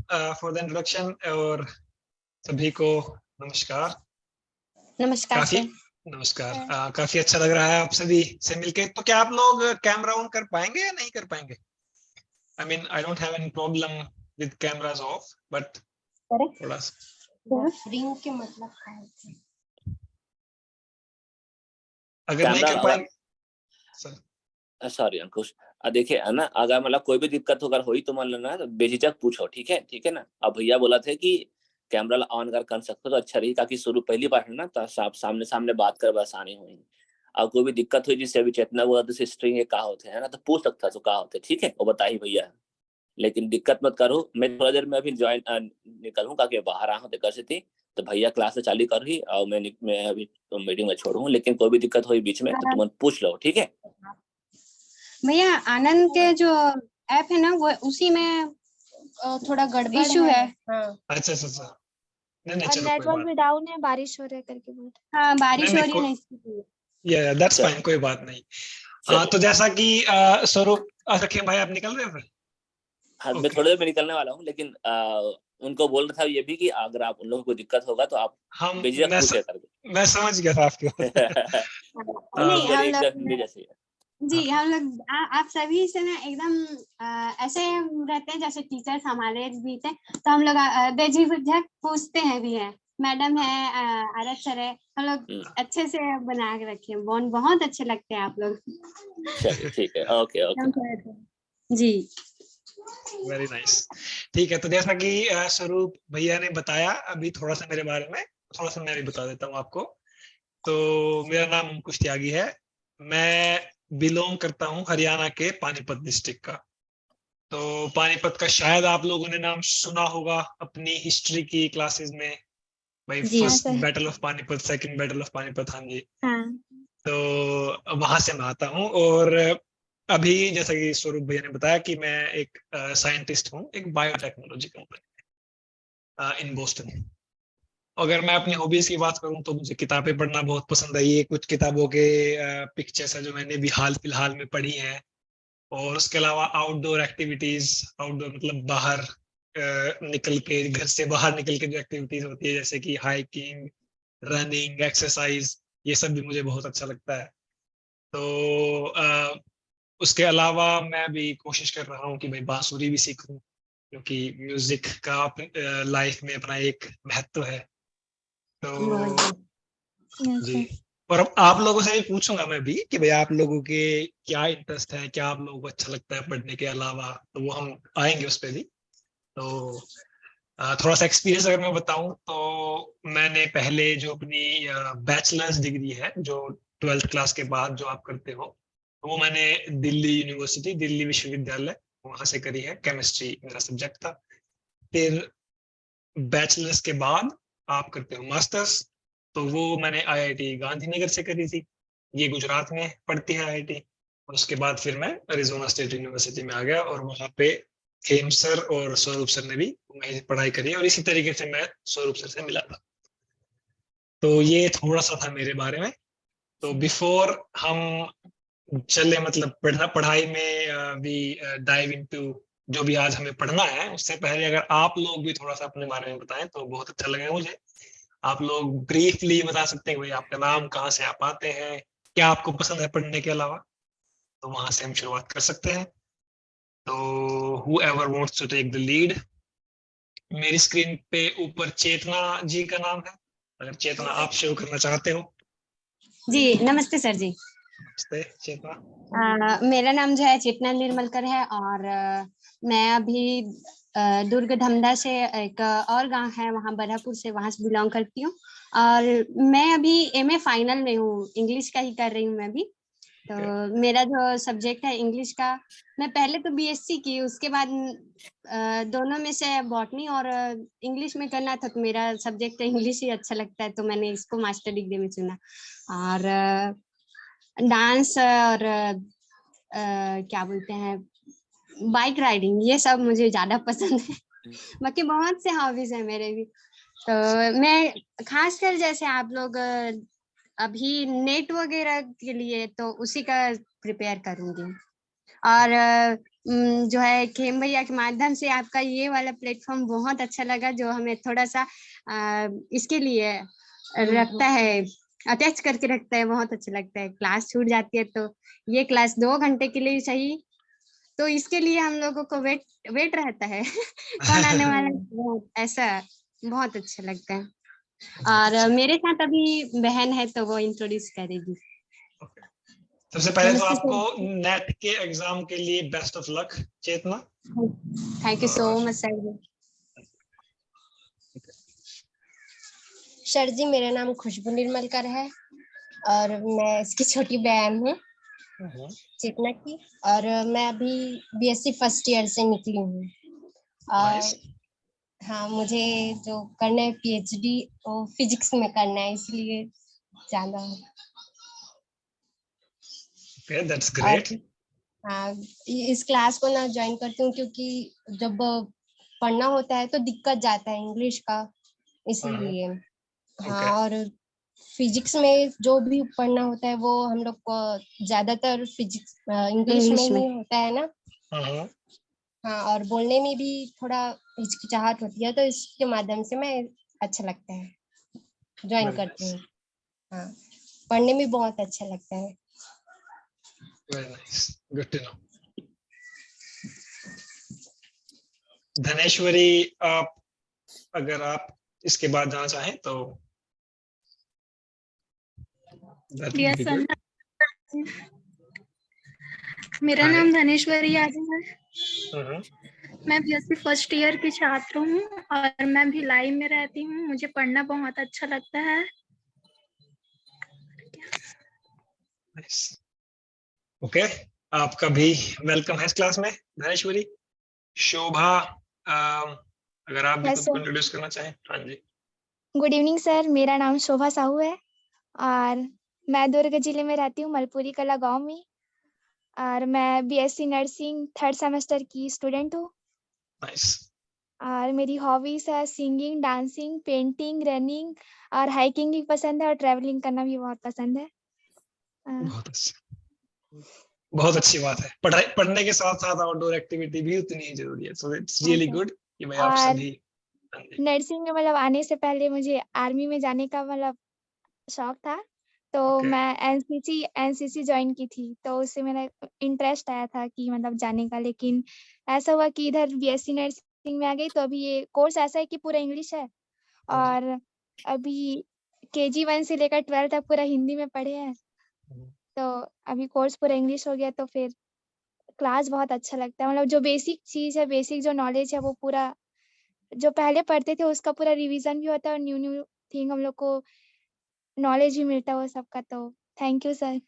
For the introduction और सभी को नमस्कार। नमस्कार काफी सर। नमस्कार। काफी अच्छा लग रहा है आप सभी से मिलके। तो क्या आप लोग कैमरा ऑन कर पाएंगे या नहीं कर पाएंगे? I mean I don't have any problem with cameras of, but थोड़ा रिंग के मतलब क्या है? अगर नहीं कर पाएंगे सर। सॉरी अंकुश, देखिए है ना, अगर मतलब कोई भी दिक्कत अगर हुई तो मान लेना तो बेझिझक पूछो, ठीक है ना। अब भैया बोला थे कि कैमरा ऑन कर सकते हो तो अच्छा रही, ताकि शुरू पहली बार है ना, तो सामने सामने बात कर आसानी हुई। अब कोई भी दिक्कत हुई जिससे अभी चेतना हुआ तो स्ट्रिंग का होते है ना, तो पूछ सकता तो क्या होते, ठीक है, वो बताइए भैया। लेकिन दिक्कत मत करो, मैं थोड़ा देर में अभी ज्वाइन निकलूँ ताकि बाहर आऊँ देकर से थी, तो भैया क्लास से चालू कर रही और मैं अभी तो मीटिंग में छोड़ूँ। लेकिन कोई भी दिक्कत हुई बीच में तो तुम पूछ लो, ठीक है भैया। आनंद के जो ऐप है ना, वो उसी में थोड़ा गड़बड़ इशू है। अच्छा अच्छा, नहीं और चलो नेटवर्क भी डाउन है, बारिश हो रहा है करके बोल। हाँ, बारिश हो रही है ना, या दैट्स फाइन, कोई बात नहीं। तो जैसा कि स्वरूप रखिए भाई, आप निकल रहे हैं फिर? हाँ, मैं थोड़ी देर में निकलने वाला हूँ, लेकिन उनको बोल रहा था ये भी कि अगर आप उन लोगों को दिक्कत होगा तो आप बेझिझक पूछे करके। मैं समझ गया था आपकी नहीं हम लोग जैसे जी, हम लोग आप सभी से ना एकदम ऐसे रहते हैं जैसे टीचर्स हमारे बीच हैं, तो हम लोग बेझिझक पूछते हैं भी हैं। मैडम है, आरत सर है, हम लोग अच्छे से बना के रखे हैं बॉन्ड। बहुत अच्छे लगते हैं आप लोग। चलिए ठीक है, ओके जी, वेरी नाइस। ठीक है, तो जैसा कि स्वरूप भैया ने बताया, अभी थोड़ा सा मेरे बारे में थोड़ा सा मैं भी बता देता हूँ आपको। तो मेरा नाम अंकुश त्यागी है। मैं बिलोंग करता हूँ हरियाणा के पानीपत डिस्ट्रिक्ट का। तो पानीपत का शायद आप लोगों ने नाम सुना होगा अपनी हिस्ट्री की क्लासेस में, भाई first battle of Panipat, second battle of Panipat. हाँ जी। तो वहां से मैं आता हूँ। और अभी जैसा कि स्वरूप भैया ने बताया कि मैं एक साइंटिस्ट हूँ एक बायोटेक्नोलॉजी कंपनी इन बोस्टन। अगर मैं अपनी हॉबीज की बात करूं तो मुझे किताबें पढ़ना बहुत पसंद है। ये कुछ किताबों के पिक्चर्स है जो मैंने भी हाल फिलहाल में पढ़ी हैं। और उसके अलावा आउटडोर एक्टिविटीज, आउटडोर मतलब बाहर निकल के, घर से बाहर निकल के जो एक्टिविटीज होती है, जैसे कि हाइकिंग, रनिंग, एक्सरसाइज, ये सब भी मुझे बहुत अच्छा लगता है। तो उसके अलावा मैं भी कोशिश कर रहा हूँ कि भाई बांसुरी भी सीखूं, क्योंकि म्यूजिक का लाइफ में अपना एक महत्व है। तो जी, और अब आप लोगों से भी पूछूंगा मैं भी कि भाई आप लोगों के क्या इंटरेस्ट है, क्या आप लोगों को अच्छा लगता है पढ़ने के अलावा, तो वो हम आएंगे उस पर भी। तो थोड़ा सा एक्सपीरियंस अगर मैं बताऊं तो मैंने पहले जो अपनी बैचलर्स डिग्री है, जो 12th क्लास के बाद जो आप करते हो, तो वो मैंने दिल्ली यूनिवर्सिटी, दिल्ली विश्वविद्यालय, वहां से करी है। केमिस्ट्री मेरा सब्जेक्ट था। फिर बैचलर्स के बाद आप करते हो मास्टर्स, तो वो मैंने आईआईटी गांधीनगर से करी थी। ये गुजरात में पड़ती है आईआईटी। और उसके बाद फिर मैं अरिजोना स्टेट यूनिवर्सिटी में आ गया, और वहां पे खेम सर और स्वरूप सर ने भी वहीं पढ़ाई करी, और इसी तरीके से मैं स्वरूप सर से मिला था। तो ये थोड़ा सा था मेरे बारे में। तो बिफोर हम चले मतलब पढ़ाई में भी डाइव इनटू जो भी आज हमें पढ़ना है, उससे पहले अगर आप लोग भी थोड़ा सा अपने बारे में बताएं तो बहुत अच्छा लगेगा मुझे। आप लोग ब्रीफली बता सकते हैं भाई आपका नाम, कहाँ से आप आते हैं, क्या आपको पसंद है पढ़ने के अलावा, तो वहां से हम शुरुआत कर सकते हैं। तो whoever wants to take the lead। मेरी स्क्रीन पे ऊपर चेतना जी का नाम है, अगर चेतना आप शो करना चाहते हो। जी नमस्ते सर जी। नमस्ते चेतना। मेरा नाम जो है चेतना निर्मलकर है, और मैं अभी दुर्ग धमदा से एक और गांव है वहाँ बरहपुर से, वहां से बिलोंग करती हूँ। और मैं अभी एमए फाइनल में हूँ, इंग्लिश का ही कर रही हूँ मैं भी। तो मेरा जो सब्जेक्ट है इंग्लिश का, मैं पहले तो बीएससी की, उसके बाद दोनों में से बॉटनी और इंग्लिश में करना था, तो मेरा सब्जेक्ट इंग्लिश ही अच्छा लगता है, तो मैंने इसको मास्टर डिग्री में चुना। और डांस और क्या बोलते हैं, बाइक राइडिंग, ये सब मुझे ज्यादा पसंद है। बाकी बहुत से हॉबीज है मेरे भी। तो मैं खासकर जैसे आप लोग अभी नेट वगैरह के लिए तो उसी का प्रिपेयर करूंगी। और जो है खेम भैया के माध्यम से आपका ये वाला प्लेटफॉर्म बहुत अच्छा लगा, जो हमें थोड़ा सा इसके लिए रखता है, अटैच करके रखता है। बहुत अच्छा लगता है। क्लास छूट जाती है तो ये क्लास 2 घंटे के लिए सही, तो इसके लिए हम लोगों को वेट रहता है कौन आने वाला है, ऐसा बहुत अच्छा लगता है। और मेरे साथ अभी बहन है तो वो इंट्रोड्यूस करेगी। सबसे पहले तो नमस्ते आपको नेट के एग्जाम के लिए best of luck Chetna. Thank you so much sir. Sir ji, मेरा नाम खुशबू निर्मलकर है और मैं इसकी छोटी बहन हूँ चेतना की, और मैं अभी बीएससी फर्स्ट ईयर से निकली हूँ। और हाँ, मुझे जो करना है पीएचडी वो फिजिक्स में करना है, इसलिए जाना है। Okay, that's great. हाँ, इस क्लास को ना ज्वाइन करती हूँ क्योंकि जब पढ़ना होता है तो दिक्कत जाता है इंग्लिश का, इसलिए। हाँ, और फिजिक्स में जो भी पढ़ना होता है वो हम लोग को ज्यादातर फिजिक्स इंग्लिश में ही होता है ना। हाँ, और बोलने में भी थोड़ा हिचकिचाहट होती है, तो इसके माध्यम से मैं अच्छा लगता है ज्वाइन करती हूँ। हाँ, पढ़ने में बहुत अच्छा लगता है। Very nice. Good to know. Dhaneshwari, आप अगर आप इसके बाद जाना चाहें तो yes, मेरा नाम धनेश्वरी यादव है। मैं बीएससी फर्स्ट ईयर की छात्र हूँ और मैं भी लाइव में रहती हूँ। मुझे पढ़ना बहुत अच्छा लगता है। ओके, आपका भी वेलकम है इस क्लास में धनेश्वरी। शोभा, अगर आप भी खुद को इंट्रोड्यूस करना चाहें। हाँ जी। गुड इवनिंग सर, मेरा नाम शोभा साहू है और मैं दुर्ग जिले में रहती हूँ, मलपुरी कला गांव में, और मैं बीएससी नर्सिंग 3rd सेमेस्टर की स्टूडेंट हूँ। और मेरी हॉबीज है सिंगिंग, डांसिंग, पेंटिंग, रनिंग और हाइकिंग भी पसंद है, और ट्रैवलिंग करना भी बहुत पसंद है। बहुत अच्छी बात है। पढ़ने के साथ साथ आउटडोर एक्टिविटी भी उतनी ही जरूरी है। सो इट्स रियली गुड कि मैं आप सभी। नर्सिंग में मतलब आने से पहले मुझे आर्मी में जाने का मतलब शौक था, तो मैं एनसीसी ज्वाइन की थी, तो उससे मेरा इंटरेस्ट आया था कि मतलब जाने का। लेकिन ऐसा हुआ कि इधर बीएससी नर्सिंग में आ गई, तो अभी ये कोर्स ऐसा है कि पूरा इंग्लिश है, और अभी KG 1 से लेकर 12 तक पूरा हिंदी में पढ़े हैं, तो अभी कोर्स पूरा इंग्लिश हो गया, तो फिर क्लास बहुत अच्छा लगता है। मतलब जो बेसिक चीज है, बेसिक जो नॉलेज है, वो पूरा जो पहले पढ़ते थे उसका पूरा रिवीजन भी होता है, और न्यू थिंग हम लोग को नॉलेज भी मिलता है वो सबका। तो थैंक यू सर।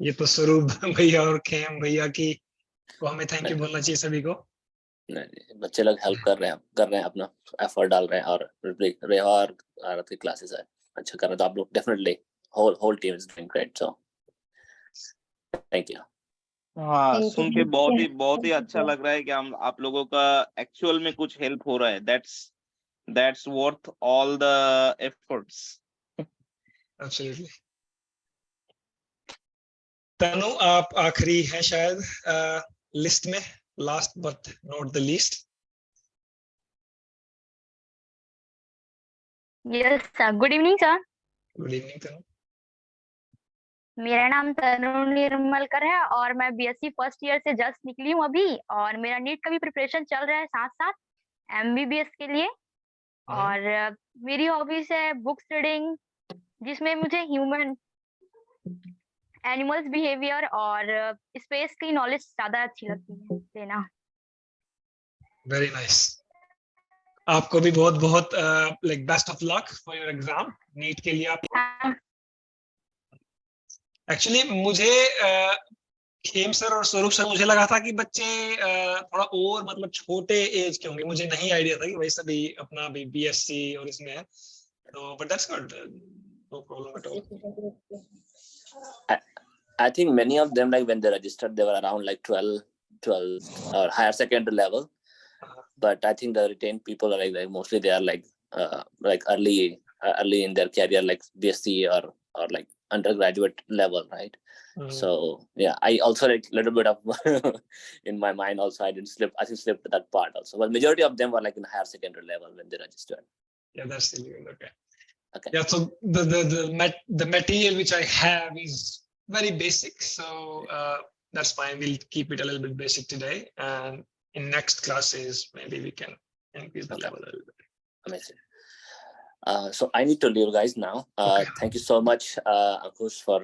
ये तो स्वरूप भैया और खेम भैया की को हमें थैंक यू बोलना चाहिए सभी को। नहीं, बच्चे लोग हेल्प कर रहे हैं अपना एफर्ट डाल रहे हैं, और रेवा और आरत की क्लासेस है अच्छा कर रहे हैं, तो आप लोग definitely whole team is doing great, so thank you. हाँ, सुन के बहुत ही अच्छा लग रहा है कि हम आप लोगों का एक्चुअल में कुछ हेल्प हो रहा है। That's worth all the efforts. Absolutely. Tanu, आप आखिरी है शायद लिस्ट में, last but not the least. Yes sir, good evening sir. Good evening Tanu. मेरा नाम तनु निर्मलकर है और मैं बीएससी फर्स्ट ईयर से जस्ट निकली हूँ अभी, और मेरा नीट का भी प्रिपरेशन चल रहा है साथ साथ MBBS के लिए। और मेरी हॉबीज है बुक्स रीडिंग, जिसमें मुझे ह्यूमन एनिमल्स बिहेवियर और स्पेस की नॉलेज ज्यादा अच्छी लगती है लेना। Very nice. आपको भी बहुत बहुत like best of luck for your exam NEET के लिए। आप एक्चुअली मुझे खेम सर और स्वरूप सर, मुझे लगा था कि बच्चे थोड़ा और मतलब छोटे एज के होंगे, मुझे नहीं आइडिया था कि वैसे भी अपना भी BSc और इसमें है, तो but that's good, no problem at all. I think many of them, like when they registered, they were around like 12 or higher secondary level. But I think the retained people are like mostly they are like early in their career, like BSc or like undergraduate level, right? So yeah, I also like a little bit of in my mind also I just slipped that part also. But majority of them were like in higher secondary level when they registered. Yeah, that's really good. Okay. Okay. Yeah, so the material which I have is very basic, so that's fine. We'll keep it a little bit basic today, and in next classes maybe we can increase the level a little bit. Amazing. So I need to leave guys now. Thank you so much Ankush for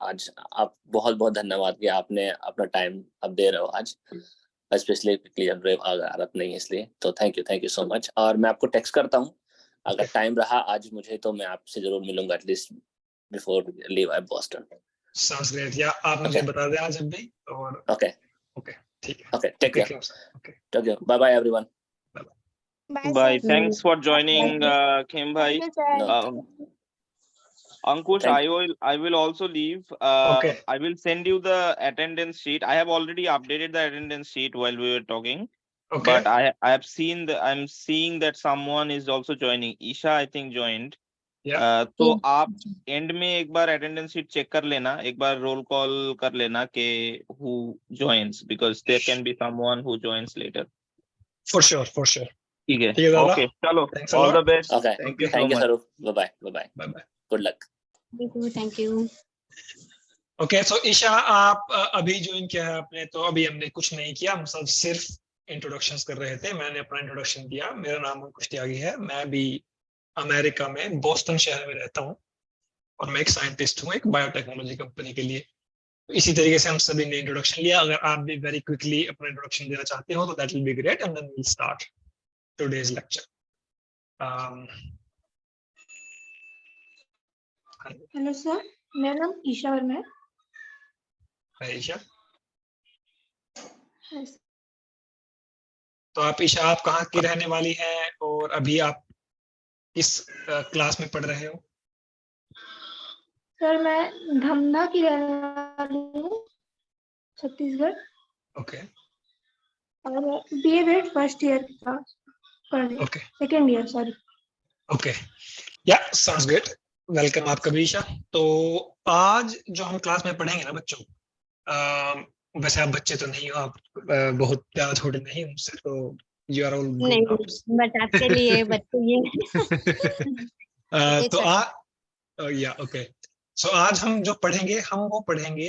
आज आप बहुत धन्यवाद कि आपने अपना time अब दे रहे हो आज, स्पेशली जब आप नहीं है इसलिए, तो थैंक यू सो मच। और मैं आपको टेक्स्ट करता हूँ अगर टाइम रहा आज मुझे, तो मैं आपसे जरूर मिलूंगा at least before leave I Boston. Sounds great. या आप मुझे बता दें आज जब भी। और ओके ठीक है। Okay take care. Okay bye bye everyone. Bye. Thanks for joining, Kim bhai. Ankush, I will also leave. I will send you the attendance sheet. I have already updated the attendance sheet while we were talking. But I have seen I'm seeing that someone is also joining. Isha, I think, joined. तो आप and में एक बार attendance sheet check कर लेना, एक बार roll call कर लेना कि who joins, because there can be someone who joins later. For sure. ठीक है, ओके चलो, all the best. Thank you sir, bye bye, good luck. Thank you. Okay, so Isha आप अभी ज्वाइन किया है आपने, तो अभी हमने कुछ नहीं किया, हम सब सिर्फ इंट्रोडक्शंस कर रहे थे। मैंने अपना इंट्रोडक्शन दिया। मेरा नाम अंकुश त्यागी है, मैं भी अमेरिका में बोस्टन शहर में रहता हूँ और मैं एक साइंटिस्ट हूँ एक बायोटेक्नोलॉजी कंपनी के लिए। इसी तरीके से हम सभी ने इंट्रोडक्शन लिया। अगर आप भी वेरी क्विकली अपना इंट्रोडक्शन देना चाहते हो तो that will be great, and then we will start today's lecture. Hello sir, मेरा नाम ईशा वर्मा है। ईशा, तो आप ईशा आप कहाँ की रहने वाली हैं और अभी आप किस क्लास में पढ़ रहे हो? सर मैं धमधा की रहने वाली हूँ, छत्तीसगढ़। ओके। और बीए फर्स्ट ईयर का पढ़ रही हूँ, सेकेंड ईयर सॉरी। ओके, या साउंड्स गुड। वेलकम आपका भी ईशा। तो आज जो हम क्लास में पढ़ेंगे ना बच्चों, वैसे आप बच्चे तो नहीं हो, आप बहुत ज्यादा छोटे नहीं हो मुझसे, तो यू आर ऑल नहीं, बट आपके लिए बच्चे ये तो ओके, सो आज हम जो पढ़ेंगे वो पढ़ेंगे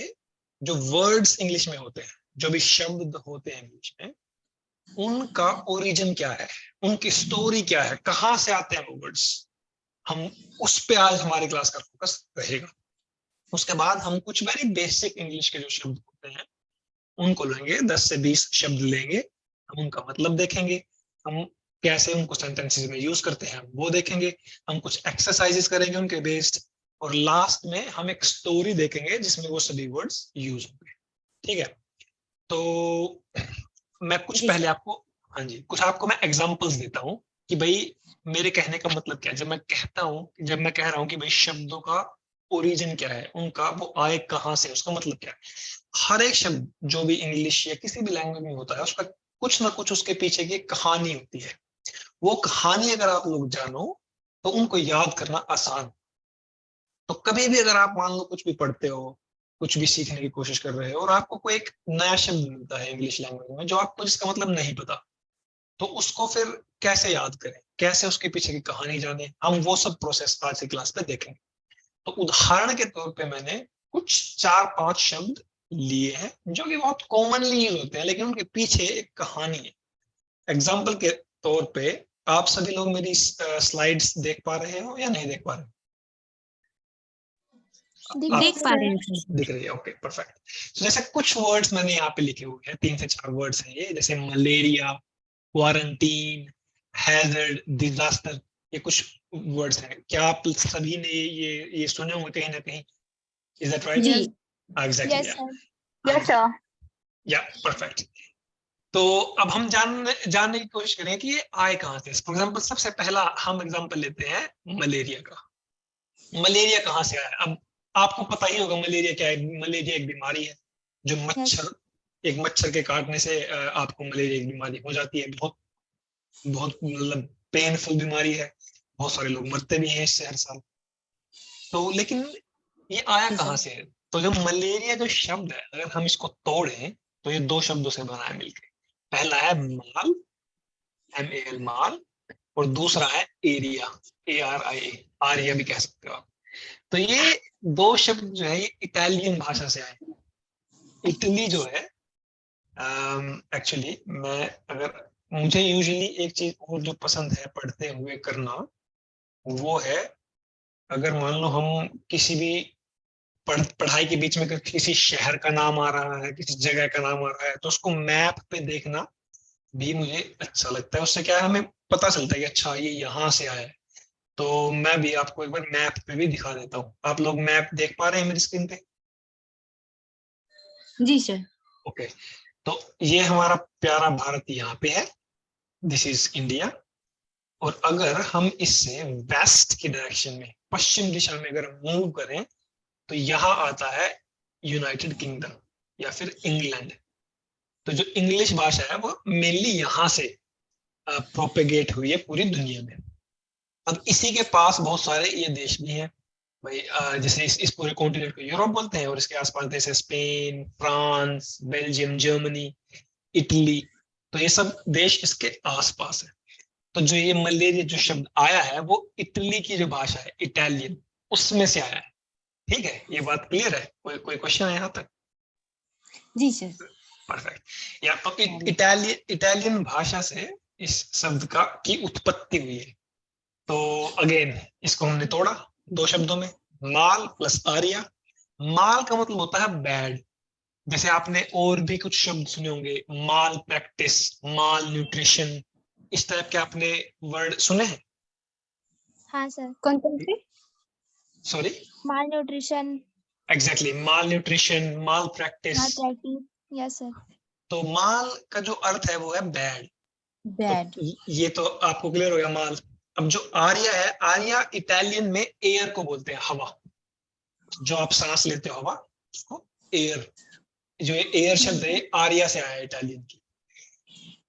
जो वर्ड्स इंग्लिश में होते हैं, जो भी शब्द होते हैं इंग्लिश में, उनका ओरिजिन क्या है, उनकी स्टोरी क्या है, कहाँ से आते हैं वो वर्ड्स, हम उस पे आज हमारी क्लास का फोकस रहेगा। उसके बाद हम कुछ वेरी बेसिक इंग्लिश के जो शब्द होते हैं उनको लेंगे, 10 से 20 शब्द लेंगे, हम उनका मतलब देखेंगे, हम कैसे उनको सेंटेंसेस में यूज करते हैं वो देखेंगे, हम कुछ एक्सरसाइजेस करेंगे उनके बेस्ड, और लास्ट में हम एक स्टोरी देखेंगे जिसमें वो सभी वर्ड्स यूज होंगे। ठीक है, तो मैं कुछ पहले आपको कुछ आपको मैं एग्जांपल्स देता हूँ कि भाई मेरे कहने का मतलब क्या है। जब मैं कह रहा हूँ कि भाई शब्दों का ओरिजिन क्या है, उनका वो आए कहाँ से, उसका मतलब क्या है। हर एक शब्द जो भी इंग्लिश या किसी भी लैंग्वेज में होता है उसका कुछ ना कुछ उसके पीछे की कहानी होती है। वो कहानी अगर आप लोग जानो तो उनको याद करना आसान। तो कभी भी अगर आप मान लो कुछ भी पढ़ते हो, कुछ भी सीखने की कोशिश कर रहे हो और आपको कोई एक नया शब्द मिलता है इंग्लिश लैंग्वेज में जो आपको जिसका मतलब नहीं पता, तो उसको फिर कैसे याद करें, कैसे उसके पीछे की कहानी जाने, हम वो सब प्रोसेस आज की क्लास में देखेंगे। तो उदाहरण के तौर पे मैंने कुछ 4-5 शब्द लिए हैं जो कि बहुत कॉमनली यूज होते हैं, लेकिन उनके पीछे एक कहानी है। एग्जाम्पल के तौर पे आप सभी लोग मेरी स्लाइड्स देख पा रहे हो या नहीं देख पा रहे? देख पा रहे हैं। दिख रही है, ओके परफेक्ट। तो जैसे कुछ वर्ड्स मैंने यहाँ पे लिखे हुए हैं, 3 से 4 वर्ड्स हैं ये, जैसे मलेरिया, क्वारंटीन, हैजर्ड, डिजास्टर, ये कुछ वर्ड्स हैं। क्या आप सभी ने ये सुने होंगे कहीं ना कहीं? Is that right? जी एग्जैक्टली, यस सर, या परफेक्ट। तो अब हम जानने की कोशिश करें कि ये आए कहाँ से। फॉर एग्जांपल सबसे पहला हम एग्जांपल लेते हैं मलेरिया का। मलेरिया कहाँ से आया? अब आपको पता ही होगा मलेरिया क्या है। मलेरिया एक बीमारी है जो एक मच्छर के काटने से आपको मलेरिया की बीमारी हो जाती है। बहुत मतलब पेनफुल बीमारी है, बहुत सारे लोग मरते भी हैं इससे हर साल। तो लेकिन ये आया कहाँ से है? तो जो मलेरिया जो शब्द है, अगर हम इसको तोड़ें तो ये दो शब्दों से बना है मिलकर। पहला है माल, MAL माल, और दूसरा है एरिया, ARIA, आर्या भी कह सकते हो आप। तो ये दो शब्द जो है ये इटालियन भाषा से आए। इटली जो है एक्चुअली मैं अगर मुझे यूजुअली एक चीज और जो पसंद है पढ़ते हुए करना, वो है अगर मान लो हम किसी भी पढ़ाई के बीच में अगर किसी शहर का नाम आ रहा है, किसी जगह का नाम आ रहा है, तो उसको मैप पे देखना भी मुझे अच्छा लगता है। उससे क्या है, हमें पता चलता है कि अच्छा ये यहाँ से आया है। तो मैं भी आपको एक बार मैप पे भी दिखा देता हूँ। आप लोग मैप देख पा रहे हैं मेरी स्क्रीन पे? जी सर। ओके, तो ये हमारा प्यारा भारत यहाँ पे है, दिस इज इंडिया। और अगर हम इससे वेस्ट की डायरेक्शन में, पश्चिम दिशा में अगर मूव करें, तो यहाँ आता है यूनाइटेड किंगडम या फिर इंग्लैंड। तो जो इंग्लिश भाषा है वो मेनली यहाँ से प्रोपेगेट हुई है पूरी दुनिया में। अब इसी के पास बहुत सारे ये देश भी हैं भाई, जैसे इस पूरे कॉन्टिनेंट को यूरोप बोलते हैं, और इसके आसपास देश है Spain, France, Belgium, Germany, Italy. तो ये सब देश इसके आसपास है। तो जो ये मलेरिया जो शब्द आया है वो इटली की जो भाषा है इटालियन, उसमें से आया है। ठीक है, ये बात क्लियर है? कोई क्वेश्चन है यहाँ तक? जी सर। परफेक्ट। या तो इटालियन भाषा से इस शब्द की उत्पत्ति हुई है। तो अगेन इसको हमने तोड़ा दो शब्दों में, माल प्लस आर्या। माल का मतलब होता है बैड। जैसे आपने और भी कुछ शब्द सुने होंगे, माल प्रैक्टिस, माल न्यूट्रिशन, इस टाइप के आपने वर्ड सुने हैं? हाँ सर। कौन कौन से? सॉरी? माल न्यूट्रिशन। एग्जैक्टली, माल न्यूट्रिशन, माल प्रैक्टिस। Yes sir. तो माल का जो अर्थ है वो है बैड। बैड। तो ये तो आपको क्लियर हो गया माल। अब जो आर्या है, आर्या इटालियन में एयर को बोलते हैं, हवा। जो आप सांस लेते हो हवा, उसको एयर, जो एयर शब्द है आर्या से आया इटालियन की।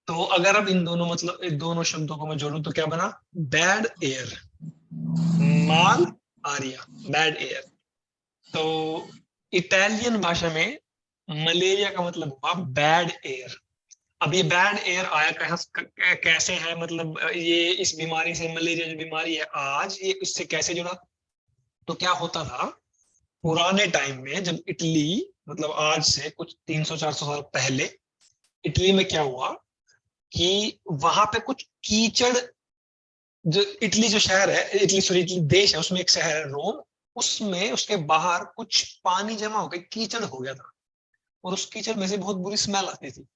तो अगर अब इन दोनों मतलब इन दोनों शब्दों को मैं जोड़ूं तो क्या बना? बैड एयर, माल आर्या, बैड एयर। तो इटालियन भाषा में मलेरिया का मतलब हुआ बैड एयर। अब ये बैड एयर आया कैसे है, मतलब ये इस बीमारी से, मलेरिया जो बीमारी है आज, ये इससे कैसे जुड़ा? तो क्या होता था पुराने टाइम में, जब इटली, मतलब आज से कुछ 300-400 साल पहले इटली में क्या हुआ कि वहां पे कुछ कीचड़, जो इटली जो शहर है, इटली देश है, उसमें एक शहर है रोम, उसमें उसके बाहर कुछ पानी जमा हो गया, कीचड़ हो गया था, और उस कीचड़ में से बहुत बुरी स्मेल आती थी।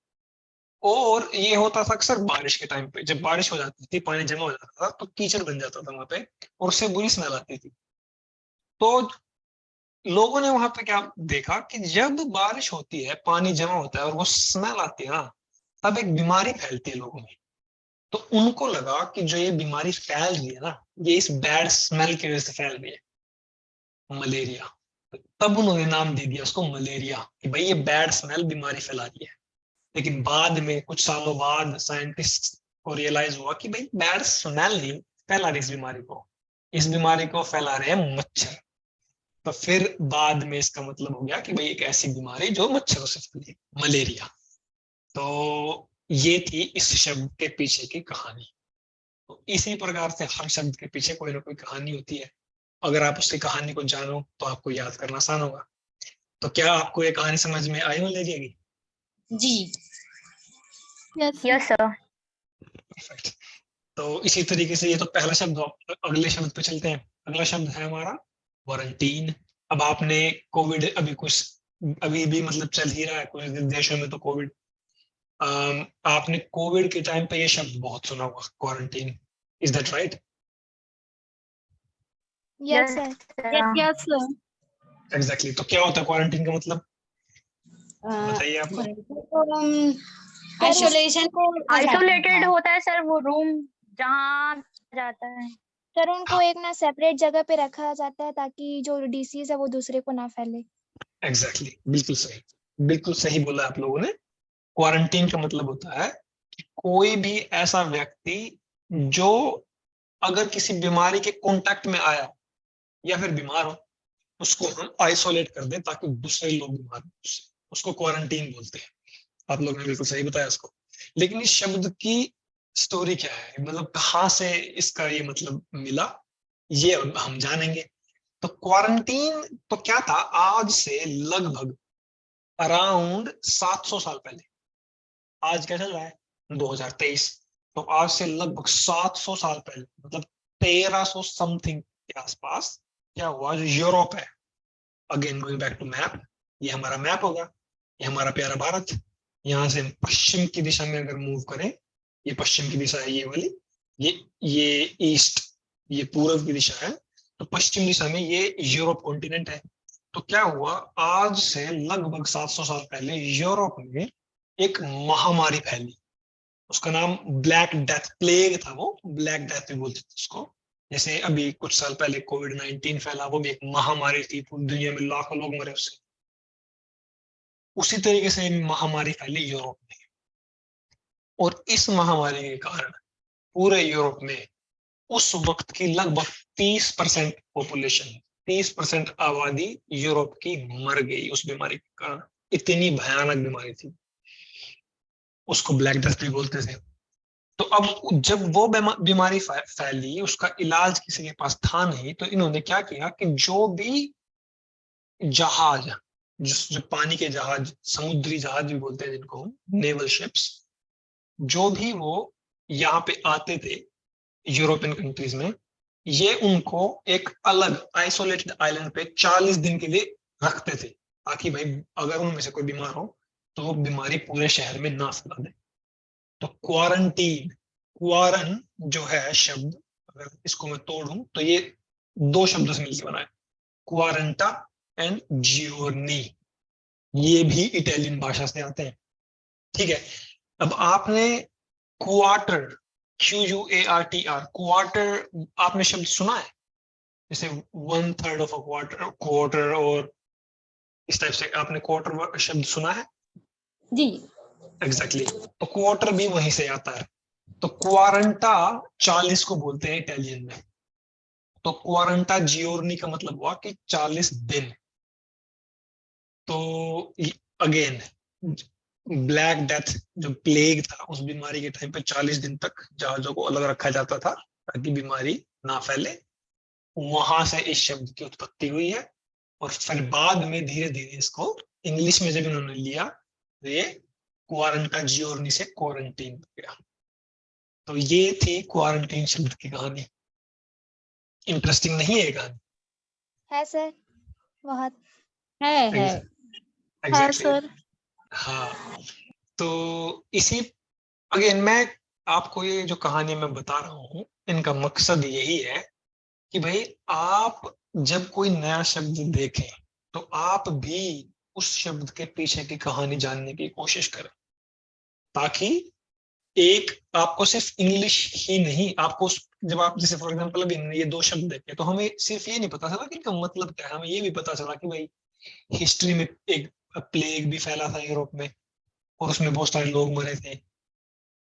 और ये होता था अक्सर बारिश के टाइम पे, जब बारिश हो जाती थी, पानी जमा हो जाता था, तो कीचड़ बन जाता था वहां पे, और उससे बुरी स्मेल आती थी। तो लोगों ने वहां पे क्या देखा कि जब बारिश होती है, पानी जमा होता है और वो स्मेल आती है ना, तब एक बीमारी फैलती है लोगों में। तो उनको लगा कि जो ये बीमारी फैल रही है ना, ये इस बैड स्मेल की वजह से फैल रही है, मलेरिया। तब उन्होंने नाम दे दिया उसको मलेरिया, कि भाई ये बैड स्मेल बीमारी फैला रही है। लेकिन बाद में कुछ सालों बाद साइंटिस्ट को रियलाइज हुआ कि भाई बैड स्मेल नहीं फैला रही इस बीमारी को, इस बीमारी को फैला रहे हैं मच्छर। तो फिर बाद में इसका मतलब हो गया कि भाई एक ऐसी बीमारी जो मच्छरों से फैली, मलेरिया। तो ये थी इस शब्द के पीछे की कहानी। तो इसी प्रकार से हर शब्द के पीछे कोई ना कोई कहानी होती है। अगर आप उसकी कहानी को जानो तो आपको याद करना आसान होगा। तो क्या आपको ये कहानी समझ में आई मलेरिया की? जी। Yes sir. परफेक्ट। तो इसी तरीके से ये तो पहला शब्द, अगले शब्द पे चलते हैं। अगला शब्द है हमारा क्वारंटीन। अब आपने कोविड अभी भी मतलब चल ही रहा है कुछ देशों में, तो कोविड, आपने कोविड के टाइम पे ये शब्द बहुत सुना होगा, quarantine. Is that right? Yes sir. Yes sir. Exactly. तो क्या होता है क्वारंटीन का मतलब, बताइए आप लोग। आइसोलेशन को आइसोलेटेड होता है सर वो रूम जहाँ जाता है। सर उनको एक ना सेपरेट जगह पे रखा जाता है ताकि जो डिसीज है वो दूसरे को ना फैले। एग्जैक्टली, बिल्कुल सही, बिल्कुल सही बोला आप लोगों ने। क्वारंटीन का मतलब होता है कि कोई भी ऐसा व्यक्ति जो अगर किसी बीमारी के कांटेक्ट में आया या फिर बीमार हो, उसको हम आइसोलेट कर दें ताकि दूसरे लोग बीमार हो उससे, उसको क्वारंटीन बोलते हैं। आप लोगों ने बिल्कुल सही बताया उसको। लेकिन इस शब्द की स्टोरी क्या है, मतलब कहाँ से इसका ये मतलब मिला, ये अब हम जानेंगे। तो क्वारंटीन तो क्या था, आज से लगभग अराउंड 700 साल पहले, आज क्या चल रहा है 2023, तो आज से लगभग 700 साल पहले, मतलब 1300 समथिंग के आसपास क्या हुआ, जो यूरोप है, again going back to map, ये हमारा मैप होगा, ये हमारा प्यारा भारत, यहाँ से पश्चिम की दिशा में अगर मूव करें, ये पश्चिम की दिशा है ये वाली, ये ईस्ट, ये पूर्व की दिशा है, तो पश्चिम दिशा में ये यूरोप कॉन्टिनेंट है। तो क्या हुआ, आज से लगभग 700 साल पहले यूरोप में एक महामारी फैली, उसका नाम ब्लैक डेथ, प्लेग था, वो ब्लैक डेथ भी बोलते थे उसको। जैसे अभी कुछ साल पहले कोविड-19 फैला, वो भी एक महामारी थी, पूरी दुनिया में लाखों लोग मरे उससे। उसी तरीके से महामारी फैली यूरोप में, और इस महामारी के कारण पूरे यूरोप में उस वक्त की लगभग 30% पॉपुलेशन, 30% आबादी यूरोप की मर गई उस बीमारी के कारण। इतनी भयानक बीमारी थी, उसको ब्लैक डेथ भी बोलते थे। तो अब जब वो बीमारी फैली, उसका इलाज किसी के पास था नहीं, तो इन्होंने क्या किया कि जो भी जहाज, जो पानी के जहाज, समुद्री जहाज भी बोलते हैं जिनको हम, नेवल शिप्स, जो भी वो यहाँ पे आते थे यूरोपियन कंट्रीज में, ये उनको एक अलग आइसोलेटेड आइलैंड पे 40 दिन के लिए रखते थे, ताकि भाई अगर उनमें से कोई बीमार हो तो वो बीमारी पूरे शहर में ना फैला दे। तो क्वारंटीन, क्वारन जो है शब्द, अगर इसको मैं तोड़ूं तो ये दो शब्दों से मिलकर बना है, क्वारंटा एंड जियोर्नी, ये भी इटालियन भाषा से आते हैं। ठीक है, अब आपने क्वार्टर, QUARTR, क्वार्टर आपने शब्द सुना है, जैसे 1/3 ऑफ अ क्वार्टर, क्वार्टर, और इस टाइप से आपने क्वार्टर शब्द सुना है जी। एग्जैक्टली, तो क्वार्टर भी वहीं से आता है। तो क्वारंटा 40 को बोलते हैं इटालियन में, तो क्वारंटा जियोर्नी का मतलब हुआ कि 40 दिन। तो अगेन ब्लैक डेथ जो प्लेग था, उस बीमारी के टाइम पे 40 दिन तक जहाजों को अलग रखा जाता था ताकि बीमारी ना फैले। वहां से इस शब्द की उत्पत्ति हुई है, और फिर बाद में धीरे धीरे इसको इंग्लिश में जब इन्होंने लिया तो ये क्वारंटा जियोर्नी से क्वारंटीन हो गया। तो ये थी क्वारंटीन शब्द की कहानी। इंटरेस्टिंग नहीं है कहानी? है सर, बहुत है एग्जैक्टली सर। हाँ, तो इसी अगेन मैं आपको ये जो कहानी मैं बता रहा हूँ, इनका मकसद यही है कि भाई आप जब कोई नया शब्द देखें तो आप भी उस शब्द के पीछे की कहानी जानने की कोशिश करें, ताकि एक आपको सिर्फ इंग्लिश ही नहीं, आपको जब आप जैसे फॉर एग्जांपल अभी ये दो शब्द देखे तो हमें सिर्फ ये नहीं पता चला कि इनका मतलब क्या है, हमें ये भी पता चला कि भाई हिस्ट्री में एक प्लेग भी फैला था यूरोप में और उसमें बहुत सारे लोग मरे थे,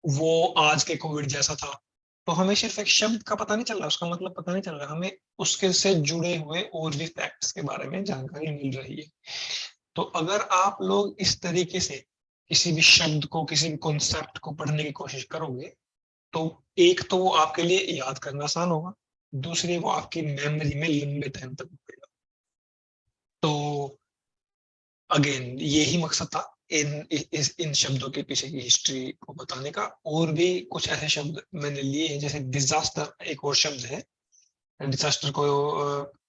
वो आज के कोविड जैसा था। तो हमें सिर्फ एक शब्द का पता नहीं चल रहा, उसका मतलब पता नहीं चल रहा, हमें उसके से जुड़े हुए और भी फैक्ट्स के बारे में जानकारी मिल रही है। तो अगर आप लोग इस तरीके से किसी भी शब्द को, किसी भी कॉन्सेप्ट को पढ़ने की कोशिश करोगे, तो एक तो वो आपके लिए याद करना आसान होगा, दूसरी वो आपकी मेमोरी में लंबे टाइम तक रुकेगा। तो अगेन यही मकसद था इन शब्दों के पीछे की हिस्ट्री को बताने का। और भी कुछ ऐसे शब्द मैंने लिए हैं, जैसे डिजास्टर एक और शब्द है। डिजास्टर को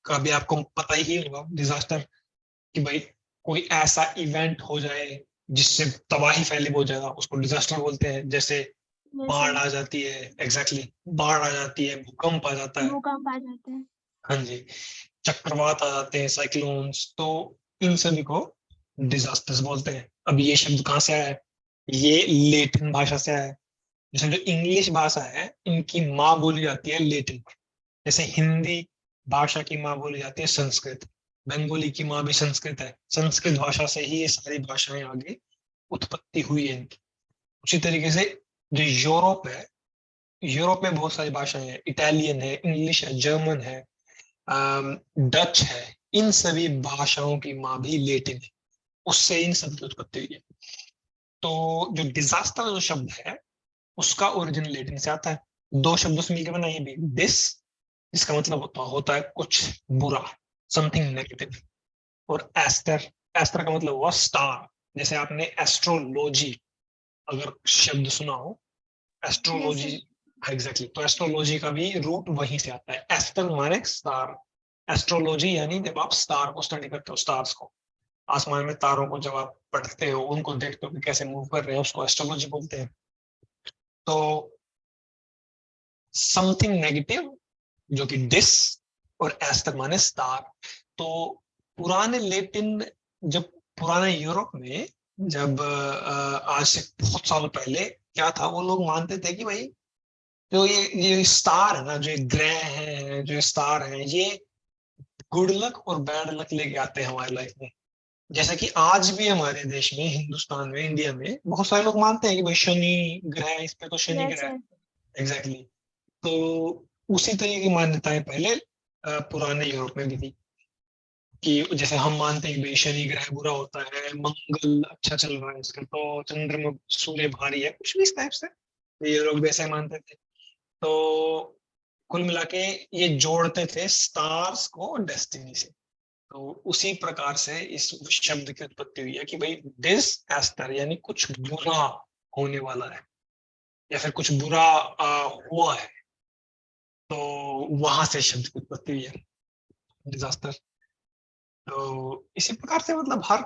का भी आपको पता ही होगा, डिजास्टर कि भाई कोई ऐसा इवेंट हो जाए जिससे तबाही फैले हो जाएगा, उसको डिजास्टर बोलते हैं। जैसे बाढ़ आ जाती है, एग्जैक्टली बाढ़ आ जाती है, भूकंप आ जाता है, भूकंप आ जाते हैं। हाँ जी, चक्रवात आ जाते हैं, साइक्लोन्स, तो इन सभी को डिजास्टर्स बोलते हैं। अब ये शब्द कहाँ से आया है? ये लेटिन भाषा से आया है। जैसे जो इंग्लिश भाषा है, इनकी माँ बोली जाती है लेटिन, जैसे हिंदी भाषा की माँ बोली जाती है संस्कृत, बंगाली की माँ भी संस्कृत है, संस्कृत भाषा से ही ये सारी भाषाएं आगे उत्पत्ति हुई है इनकी। उसी तरीके से जो यूरोप है, यूरोप में बहुत सारी भाषाएं हैं, इटालियन है, इंग्लिश है, जर्मन है, डच है, इन सभी भाषाओं की माँ भी लेटिन है, उससे इन सब की उत्पत्ति हुई है। तो जो डिजास्टर जो शब्द है उसका ओरिजिन लेटिन से आता है। दो शब्दों से मिलकर बना ये भी, डिस जिसका मतलब होता है कुछ बुरा, समथिंग नेगेटिव, और एस्टर, एस्टर का मतलब हुआ स्टार। जैसे आपने एस्ट्रोलॉजी अगर शब्द सुना हो, एस्ट्रोलॉजी, एग्जैक्टली, तो एस्ट्रोलॉजी का भी रूट वहीं से आता है। एस्टर माने स्टार, एस्ट्रोलॉजी यानी जब आप स्टार को स्टडी करते हो, स्टार्स को, आसमान में तारों को जब आप पढ़ते हो, उनको देखते हो कि कैसे मूव कर रहे हैं, उसको एस्ट्रोलॉजी बोलते हैं। तो समथिंग नेगेटिव जो कि डिस, और एस्टर माने स्टार। तो पुराने लेटिन, जब पुराने यूरोप में, जब आज से बहुत साल पहले क्या था, वो लोग मानते थे कि भाई जो ये स्टार है ना, जो ग्रह है, जो स्टार है, ये गुड लक और बैड लक लेके आते हैं हमारी लाइफ में। जैसे कि आज भी हमारे देश में, हिंदुस्तान में, इंडिया में बहुत सारे लोग मानते हैं कि भाई शनि ग्रह, इस पे तो शनि ग्रह है। एग्जैक्टली। तो उसी तरह की मान्यताएं पहले पुराने यूरोप में भी थी, कि जैसे हम मानते हैं कि भाई शनि ग्रह बुरा होता है, मंगल अच्छा चल रहा है इसका, तो चंद्रमा सूर्य भारी है, कुछ भी इस टाइप से ये लोग वैसे मानते थे। तो कुल मिला के ये जोड़ते थे स्टार्स को डेस्टिनी से। तो उसी प्रकार से इस शब्द की उत्पत्ति हुई है कि भाई डिस एस्टर यानी कुछ बुरा होने वाला है, या फिर कुछ बुरा हुआ है, तो वहां से शब्द की उत्पत्ति हुई है, डिजास्टर। तो इसी प्रकार से मतलब हर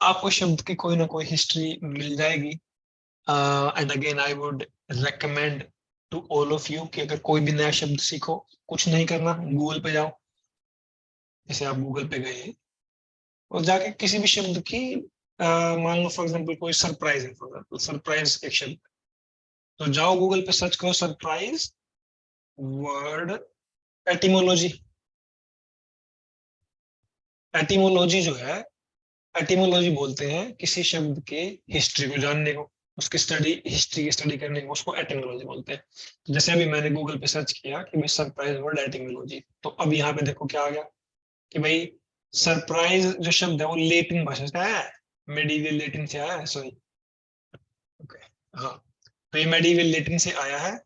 आपको शब्द की कोई ना कोई हिस्ट्री मिल जाएगी। And again I would recommend to all of you कि अगर कोई भी नया शब्द सीखो, कुछ नहीं करना, गूगल पे जाओ, जैसे आप गूगल पे गए और जाके किसी भी शब्द की मान लो फॉर एग्जांपल कोई सरप्राइज है, फॉर एग्जांपल सरप्राइज एक शब्द, तो जाओ गूगल पे सर्च करो सरप्राइज वर्ड एटिमोलॉजी। एटिमोलॉजी जो है, एटिमोलॉजी बोलते हैं किसी शब्द के हिस्ट्री को जानने को, उसकी स्टडी, हिस्ट्री की स्टडी करने को, उसको एटिमोलॉजी बोलते हैं। तो जैसे अभी मैंने गूगल पे सर्च किया कि भाई सरप्राइज वर्ड एटिमोलॉजी, तो अब यहाँ पे देखो क्या आ गया कि भाई सरप्राइज जो शब्द है वो लेटिन भाषा से आया है, मेडिवल लेटिन से आया है, सॉरी, ओके, हाँ, तो ये मेडिवल लेटिन से आया है।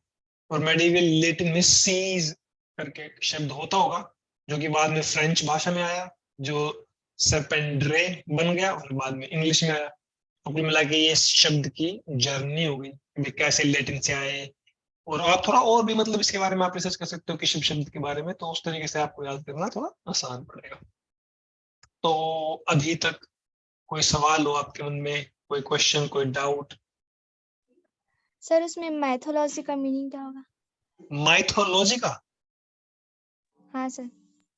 और मेडिवल लेटिन में सीज करके एक शब्द होता होगा, जो कि बाद में फ्रेंच भाषा में आया, जो सरपेंड्रे बन गया, और बाद में इंग्लिश में आया। तो कुल मिला के ये शब्द की जर्नी हो गई कि कैसे लेटिन से आए। और आप थोड़ा और भी मतलब इसके बारे में आप रिसर्च कर सकते हो किसी शब्द के बारे में, तो उस तरीके से आपको याद करना थोड़ा आसान पड़ेगा। तो अभी तक कोई सवाल हो आपके मन में, कोई क्वेश्चन, कोई डाउट? सर उसमें माइथोलॉजी का मीनिंग क्या होगा? माइथोलॉजी का? हाँ सर।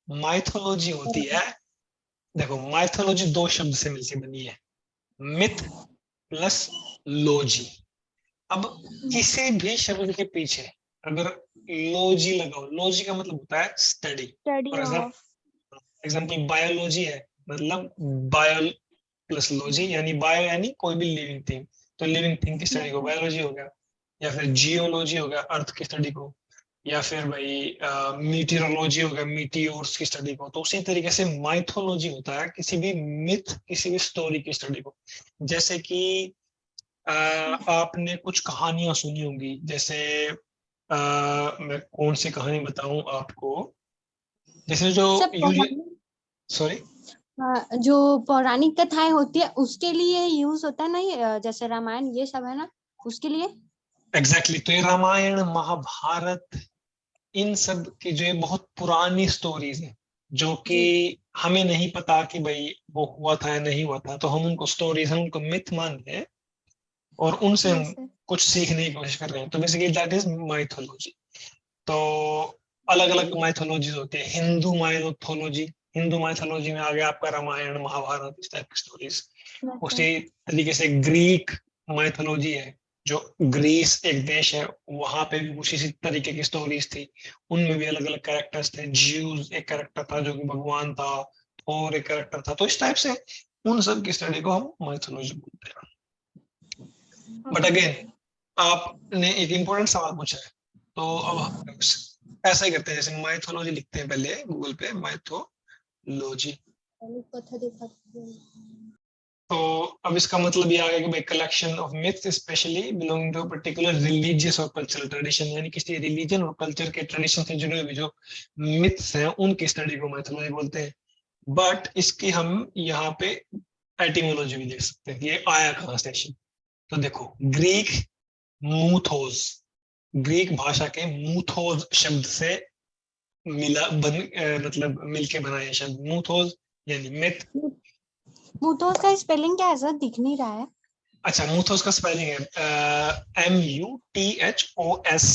माइथोलॉजी होती है, देखो माइथोलॉजी दो शब्द से मिलकर बनी है, मिथ प्लस लॉजी। अब किसी भी शब्द के पीछे अगर लॉजी लगाओ, लॉजी का मतलब होता है स्टडी। फॉर एग्जांपल बायोलॉजी है, मतलब बायो प्लस लॉजी, यानी बायो यानी कोई भी लिविंग थिंग, तो लिविंग थिंग की स्टडी को बायोलॉजी हो गया। या फिर जियोलॉजी हो गया, अर्थ की स्टडी को। या फिर भाई मीटियोलॉजी हो गया, मीटियोर्स की स्टडी को। तो उसी तरीके से माइथोलॉजी होता है किसी भी मिथ, किसी भी स्टोरी की स्टडी को। जैसे कि आपने कुछ कहानियां सुनी होंगी, जैसे मैं कौन सी कहानी बताऊं आपको, जैसे जो सॉरी जो पौराणिक कथाएं होती है उसके लिए यूज होता है ना, ये जैसे रामायण ये सब है ना, उसके लिए। एग्जैक्टली तो ये रामायण, महाभारत, इन सब की जो ये बहुत पुरानी स्टोरीज है, जो कि हमें नहीं पता कि भाई वो हुआ था या नहीं हुआ था, तो हम उनको स्टोरीज, हम उनको मिथ मानते हैं और उनसे हम कुछ सीखने की कोशिश कर रहे हैं। तो बेसिकली दैट इज माइथोलॉजी। तो अलग अलग माइथोलॉजीज होती है। हिंदू माइथोलॉजी, हिंदू माइथोलॉजी में आ गया आपका रामायण, महाभारत, इस टाइप की स्टोरीज। उसी तरीके से ग्रीक माइथोलॉजी है, जो ग्रीस एक देश है, वहां पे भी कुछ इसी तरीके की स्टोरीज थी। उनमें भी अलग अलग कैरेक्टर्स थे। ज्यूस एक कैरेक्टर था जो कि भगवान था, और एक कैरेक्टर था। तो इस टाइप से उन सब की स्टडी को हम माइथोलॉजी बोलते हैं। बट अगेन आपने एक इम्पोर्टेंट सवाल पूछा है, तो अब ऐसा ही करते हैं, जैसे माइथोलॉजी लिखते हैं पहले गूगल पे, माइथो लो जी। कथा देखा। तो अब इसका मतलब ये आ गया कि भाई collection of myths specially belonging to particular religious और कल्चरल ट्रेडिशन, यानी किसी रिलीजन और कल्चर के ट्रेडिशन से जुड़े हुए जो मिथ्स हैं उनकी स्टडी को मैथोलॉजी बोलते हैं। बट इसकी हम यहाँ पे एटिमोलॉजी भी देख सकते हैं कि ये आया कहाँ से। तो देखो ग्रीक मूथोस, ग्रीक भाषा के मूथोस शब्द से मतलब मिलके बनाए शब्द मूथोस यानी मिथ। मूथोस का स्पेलिंग क्या है सर, दिख नहीं रहा है। अच्छा, मूथोस का स्पेलिंग है MUTHOS,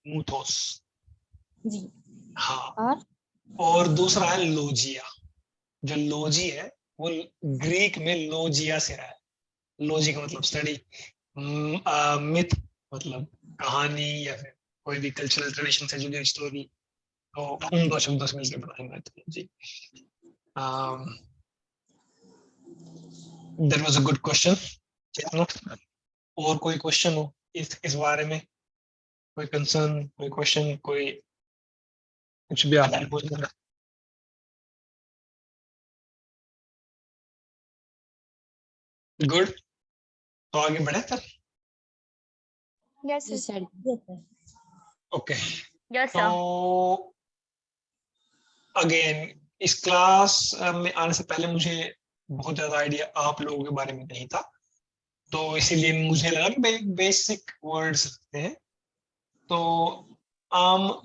मूथोस जी। हाँ। और दूसरा है लोजिया। जो लोजी है वो ग्रीक में लोजिया से आया है। लोजी का मतलब स्टडी, मिथ मतलब कहानी या फिर कोई भी कल्चरल ट्रेडिशन से जुड़ी स्टोरी। तो उन दो शब्दों से मिलकर बनाए mythology. That was a good question. और कोई क्वेश्चन हो इस बारे में, कोई कंसर्न, कोई क्वेश्चन, कोई कुछ भी आपने पूछना। गुड, तो आगे बढ़े sir. Yes sir. Okay, yes तो अगेन इस क्लास में आने से पहले मुझे बहुत ज्यादा आइडिया आप लोगों के बारे में नहीं था, तो इसीलिए मुझे लगा कि बेसिक वर्ड्स रखते हैं। तो आई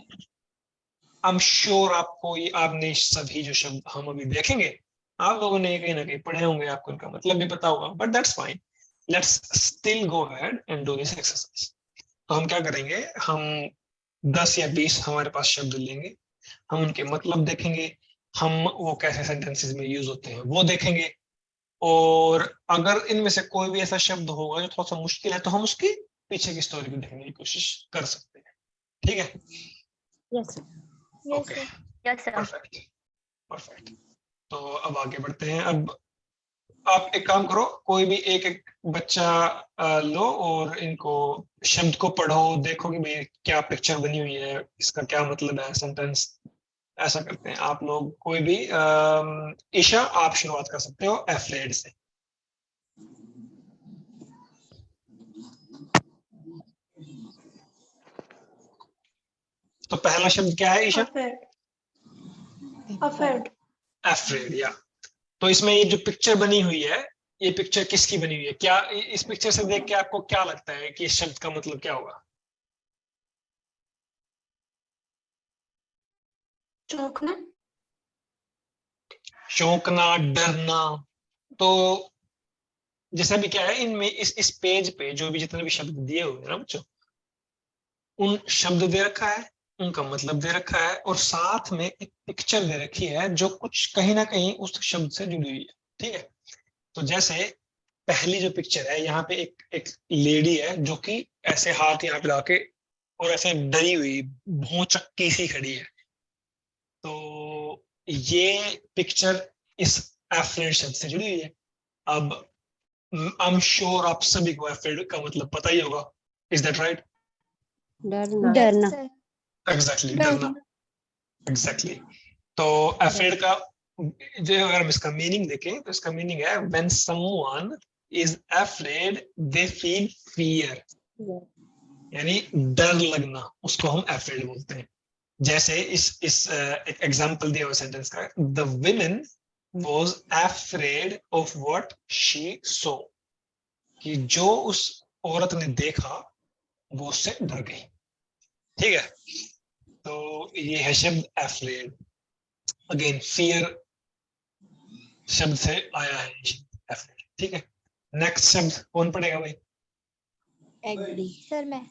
एम श्योर आपको ये, आपने सभी जो शब्द हम अभी देखेंगे आप लोगों ने कहीं ना कहीं पढ़े होंगे, आपको इनका मतलब भी पता होगा, but that's fine. Let's still go ahead and do this exercise. तो हम क्या करेंगे, हम 10 या 20 हमारे पास शब्द लेंगे, हम उनके मतलब देखेंगे, हम वो कैसे सेंटेंसेस में यूज होते हैं वो देखेंगे, और अगर इनमें से कोई भी ऐसा शब्द होगा जो थोड़ा सा मुश्किल है तो हम उसकी पीछे की स्टोरी भी देखने की कोशिश कर सकते हैं। ठीक है? Yes okay, yes sir. Perfect perfect. तो अब आगे बढ़ते हैं। अब आप एक काम करो, कोई भी एक एक बच्चा लो और इनको शब्द को पढ़ो, देखो कि भाई क्या पिक्चर बनी हुई है, इसका क्या मतलब है सेंटेंस। ऐसा करते हैं, आप लोग कोई भी ईशा आप शुरुआत कर सकते हो एफ्रेड से। तो पहला शब्द क्या है ईशा? अफेड। एफ्रेड, या तो इसमें ये जो पिक्चर बनी हुई है, ये पिक्चर किसकी बनी हुई है? क्या इस पिक्चर से देख के आपको क्या लगता है कि इस शब्द का मतलब क्या होगा? चौंकना। चौंकना, डरना। तो जैसा भी क्या है, इनमें इस पेज पे जो भी जितने भी शब्द दिए हुए हैं ना बच्चों, उन शब्द दे रखा है, उनका मतलब दे रखा है, और साथ में एक पिक्चर दे रखी है जो कुछ कहीं ना कहीं उस शब्द से जुड़ी हुई है। ठीक है? तो जैसे पहली जो पिक्चर है, यहाँ पे एक लेडी है जो कि ऐसे हाथ यहाँ पे लाके और ऐसे डरी हुई भौचक्की सी खड़ी है। तो ये पिक्चर इस एफ्रेड शब्द से जुड़ी हुई है। अब आई एम श्योर आप सभी को एफ्रेड का मतलब पता ही होगा। Is that right? डरना। डरना। एग्जैक्टली, डरना। एग्जैक्टली। तो एफ्रेड का जो, अगर हम इसका मीनिंग देखें तो इसका मीनिंग है when someone is afraid they feel fear, यानी डर लगना, उसको हम एफ्रेड बोलते हैं। जैसे इस एक एग्जांपल दिया हुआ सेंटेंस का, the women was afraid of what she saw, कि जो उस औरत ने देखा वो उससे डर गई। ठीक है? तो ये है शब्द एफ्रेड। अगेन फियर शब्द से आया है एफ्रेड। ठीक है? नेक्स्ट शब्द कौन पढ़ेगा भाई? एग्री। सर मैं।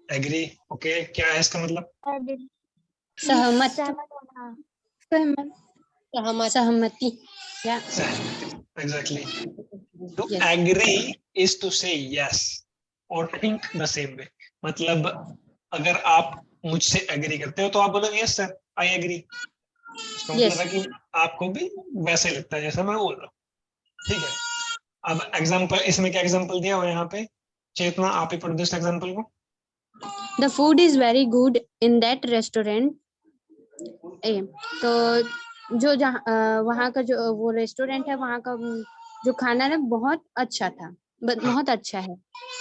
एग्री। ओके, क्या है इसका मतलब? सहमत। सहमति। या exactly. To agree is to say yes or think the same way. मतलब अगर आप मुझसे एग्री करते हो तो आप बोलोगे यस सर आई एग्री। इसका मतलब है कि आपको भी वैसे लगता है जैसा मैं बोल रहा हूँ। ठीक है? अब एग्जांपल, इसमें क्या एग्जांपल दिया हुआ है यहाँ पे? चेतना आप ही पढ़ दो इस एग्जांपल को। The food is very good in that restaurant. ए तो जो जहाँ वहाँ का जो वो रेस्टोरेंट है वहाँ का जो खाना है बहुत अच्छा था, बहुत अच्छा है।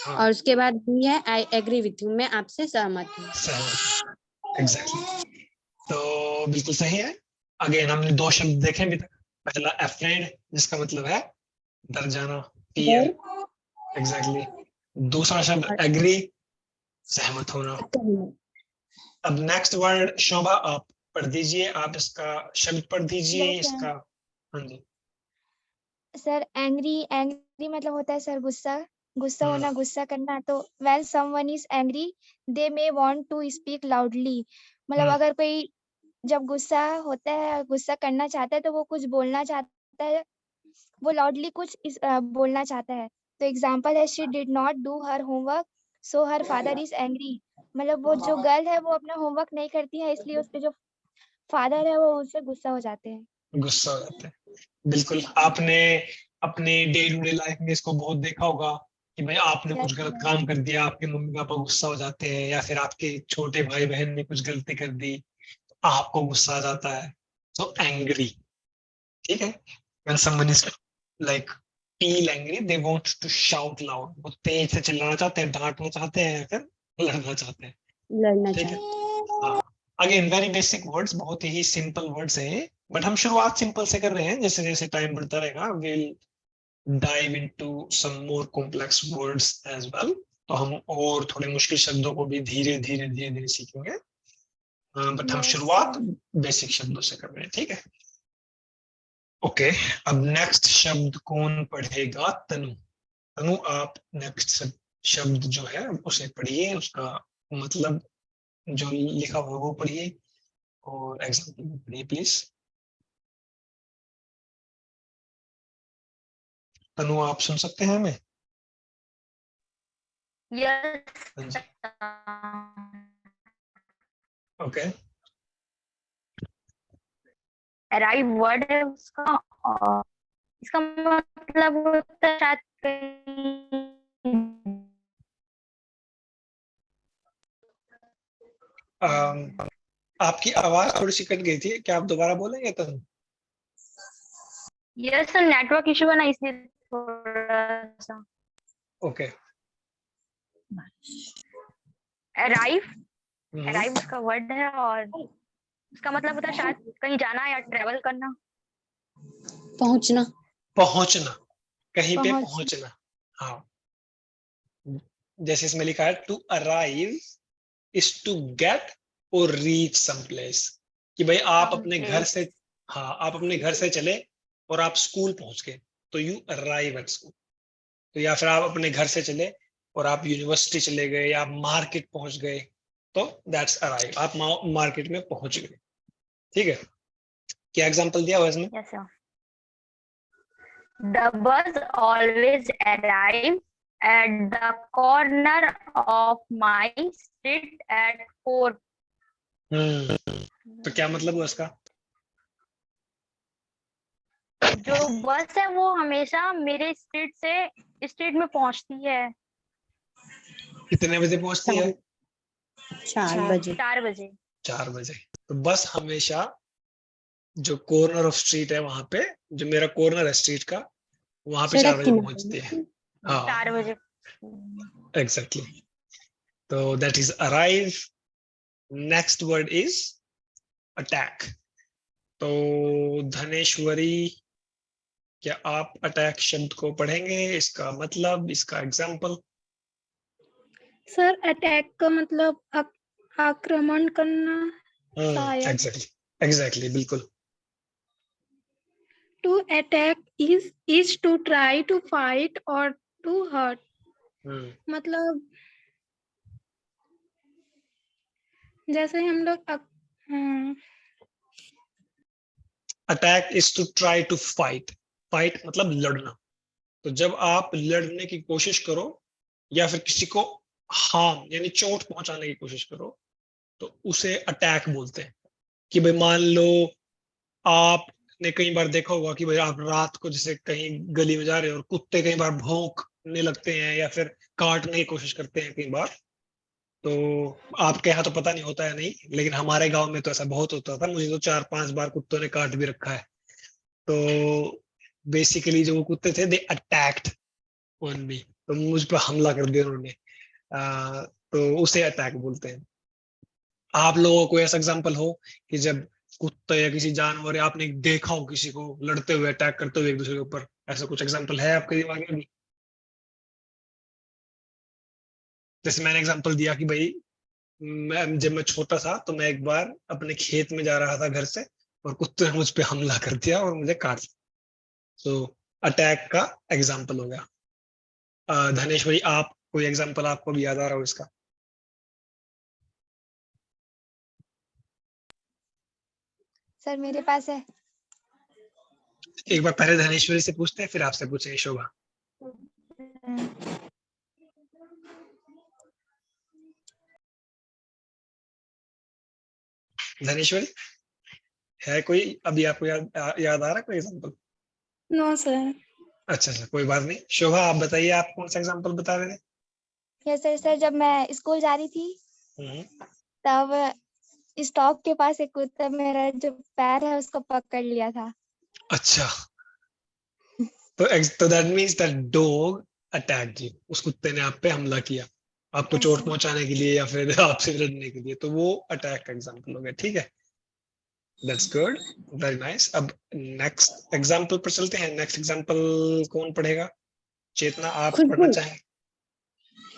और उसके बाद भी है आई एग्री विथ यू, मैं आपसे सहमत हूँ। एग्जैक्टली, तो बिल्कुल सही है। अगेन हमने दो शब्द देखे अभी तक। पहला अफ्रेड जिसका मतलब है डर जाना, फियर। एग्जैक्टली। दूसरा शब्द एग्री, सहमत होना। अब नेक्स्ट वर्ड शोभा आप पढ़ दीजिए, आप इसका शब्द पढ़ दीजिए इसका। हाँ जी सर एंग्री, एंग्री मतलब होता है सर गुस्सा, गुस्सा होना, गुस्सा करना। तो when someone is angry they may want to speak loudly, मतलब अगर कोई जब गुस्सा होता है, गुस्सा करना चाहता है तो वो कुछ बोलना चाहता है, वो लाउडली कुछ बोलना चाहता है। तो एग्जांपल है she did not do her homework so her father is angry, मतलब वो जो गर्ल है वो अपना होमवर्क नहीं करती है, इसलिए उसके जो फादर है वो उससे गुस्सा हो जाते हैं। गुस्सा हो जाते हैं, बिल्कुल। आपने अपने डे टू डे लाइफ में इसको बहुत देखा होगा कि भाई आपने कुछ गलत काम कर दिया, आपके मम्मी पापा गुस्सा हो जाते हैं, या फिर आपके छोटे भाई बहन ने कुछ गलती कर दी तो आपको गुस्सा आ जाता है। सो एंग्री, ठीक है। when someone is like feel angry they want to shout loud, वो तेज से चिल्लाना चाहते हैं, डांटना चाहते हैं, या फिर लड़ना चाहते हैं, लड़ना ठीक है। चाहिए। हाँ, अगेन वेरी बेसिक वर्ड्स, बहुत ही सिंपल वर्ड्स हैं, बट हम शुरुआत सिंपल से कर रहे हैं। जैसे जैसे टाइम बढ़ता रहेगा we'll dive into some more complex words as well, तो हम और थोड़े मुश्किल शब्दों को भी धीरे धीरे धीरे धीरे सीखेंगे। बट हम शुरुआत बेसिक शब्दों से कर रहे हैं, ठीक है। ओके, अब नेक्स्ट शब्द कौन पढ़ेगा? तनु। तनु आप नेक्स्ट शब्द जो है उसे पढ़िए, उसका मतलब जो लिखा हुआ वो पढ़िए और एग्जाम्पल पढ़िए प्लीज। तनु आप सुन सकते हैं हमें? यस। ओके, अराइव वर्ड है उसका, और इसका मतलब होता है शायद कहीं। आपकी आवाज थोड़ी सी कट गई थी, क्या आप दोबारा बोलेंगे तनु? यस सर, नेटवर्क इशू है ना इसलिए थोड़ा सा। ओके, अराइव, अराइव उसका वर्ड है और उसका मतलब होता है शायद कहीं जाना या ट्रेवल करना। पहुंचना, पहुंचना, कहीं पे पहुंचना। हाँ, जैसे इसमें लिखा है to arrive is to get और रीच सम प्लेस, कि भाई आप अपने घर से, हाँ आप अपने घर से चले और आप स्कूल पहुंच गए तो यू अराइव एट स्कूल। तो या फिर आप अपने घर से चले और आप यूनिवर्सिटी चले गए या आप मार्केट पहुंच गए तो दैट्स अराइव, आप मार्केट में पहुंच गए, ठीक है। क्या एग्जांपल दिया हुआ इसमें? Yes sir. The bus always arrives at the corner of my street at 4. तो क्या मतलब हुआ इसका? जो बस है वो हमेशा मेरे स्ट्रीट में पहुंचती है। कितने बजे पहुंचती है? 4 बजे। 4 बजे। 4 बजे। तो बस हमेशा जो कॉर्नर ऑफ स्ट्रीट है वहां पे, जो मेरा कॉर्नर है स्ट्रीट का, वहां पे 4 बजे पहुंचती है। हाँ 4 बजे। एग्जैक्टली। तो that is arrive. Next word is attack. तो धनेश्वरी, क्या आप अटैक शब्द को पढ़ेंगे, इसका मतलब, इसका एग्जाम्पल? सर अटैक का मतलब आक्रमण करना शायद। एग्जैक्टली बिल्कुल। To attack is to try to fight or to hurt. मतलब जैसे हम लोग attack is to try to fight. Fight मतलब लड़ना। तो जब आप लड़ने की कोशिश करो या फिर किसी को हार्म यानी चोट पहुंचाने की कोशिश करो तो उसे अटैक बोलते हैं। कि भाई मान लो आपने कई बार देखा होगा कि भाई आप रात को जैसे कहीं गली में जा रहे हो और कुत्ते कई बार भौंकने लगते हैं या फिर काटने की कोशिश करते हैं कई बार, तो आपके यहाँ तो पता नहीं होता है नहीं, लेकिन हमारे गांव में तो ऐसा बहुत होता था। मुझे तो 4-5 बार कुत्तों ने काट भी रखा है। तो बेसिकली जो कुत्ते थे दे अटैक्ड ऑन मी, तो मुझ पर हमला कर दिया उन्होंने। तो उसे अटैक बोलते हैं। आप लोगों को ऐसा एग्जांपल हो कि जब कुत्ता या किसी जानवर या आपने देखा हो किसी को लड़ते हुए, अटैक करते हुए एक दूसरे के ऊपर, ऐसा कुछ एग्जांपल है आपके दिमाग में भी? जैसे मैंने एग्जांपल दिया कि भाई जब मैं छोटा था तो मैं एक बार अपने खेत में जा रहा था घर से, और कुत्ते ने मुझ पे हमला कर दिया और मुझे काट लिया। तो अटैक का एग्जांपल हो गया। धनेश भाई, आप कोई एग्जांपल आपको भी याद आ रहा हो इसका? सर मेरे पास है। एक बार पहले धनेश्वरी से पूछते हैं, फिर आपसे पूछेंगे शोभा। धनेश्वरी, है कोई अभी आपको याद आ रहा है कोई एग्जांपल? No sir. अच्छा, कोई बात नहीं। शोभा, आप बताइए, आप कौन सा एग्जांपल बता रहे थे? Yes sir. सर जब मैं स्कूल जा रही थी तब स्टॉप के पास एक कुत्ता मेरा जो पैर है उसको पकड़ लिया था। अच्छा, तो that means that dog attacked you. उस कुत्ते ने आप पे हमला किया, आपको चोट पहुंचाने के लिए या फिर आपसे लड़ने के लिए, तो वो अटैक का एग्जांपल हो गया। ठीक है, दैट्स गुड, वेरी नाइस। अब नेक्स्ट एग्जांपल पर चलते हैं। नेक्स्ट एग्जांपल कौन पढ़ेगा? चेतना, आप पढ़ना चाहें?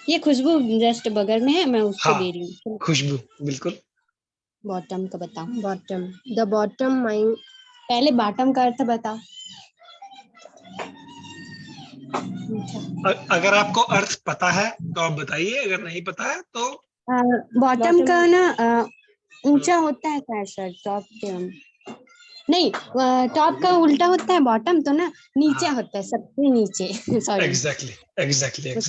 ये खुशबू जस्ट बगल में है, मैं उसको हाँ, दे रही हूँ। खुशबू, बिल्कुल। बॉटम का बताओ। Bottom, the bottom mine. पहले बॉटम का अर्थ बताओ। अगर आपको अर्थ पता है तो आप बताइए, अगर नहीं पता है तो बॉटम का ना ऊंचा होता है क्या सर? टॉप के नहीं, टॉप का उल्टा होता है बॉटम, तो ना नीचे होता है, सबसे नीचे। Sorry, exactly. है।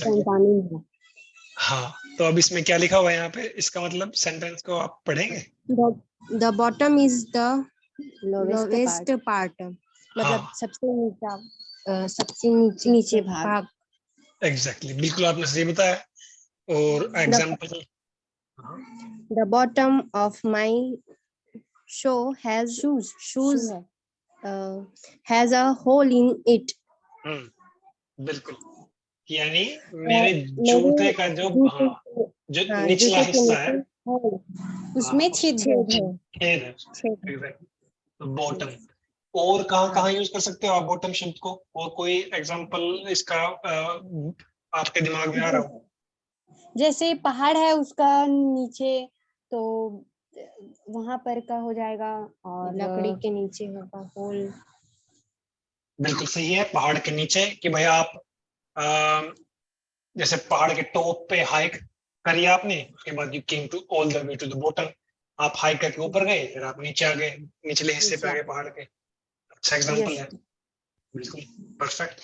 हाँ, तो अब इसमें क्या लिखा हुआ है यहाँ पे? इसका मतलब सेंटेंस को आप पढ़ेंगे। The bottom is the lowest part, मतलब हाँ, सबसे नीचे भाग। एग्जैक्टली, बिल्कुल आपने सही बताया। और example, the bottom of my shoe has shoes has a hole in it. बिल्कुल, यानी मेरे जूते का जो निचला हिस्सा है उसमें छेद है, बॉटम। और कहाँ यूज कर सकते हो आप बॉटम शब्द को? और कोई एग्जांपल इसका आपके दिमाग में आ रहा हो? जैसे पहाड़ है उसका नीचे, तो वहां पर का हो जाएगा। और लकड़ी के नीचे होगा होल। बिल्कुल सही है, पहाड़ के नीचे। कि भाई आप जैसे पहाड़ के टॉप पे हाइक करी आपने, उसके बाद you came to all the way to the bottom. आप हाइक करके ऊपर गए, फिर आप नीचे आ गए, निचले हिस्से पे आ गए पहाड़ के। अच्छा एग्जांपल है, बिल्कुल perfect.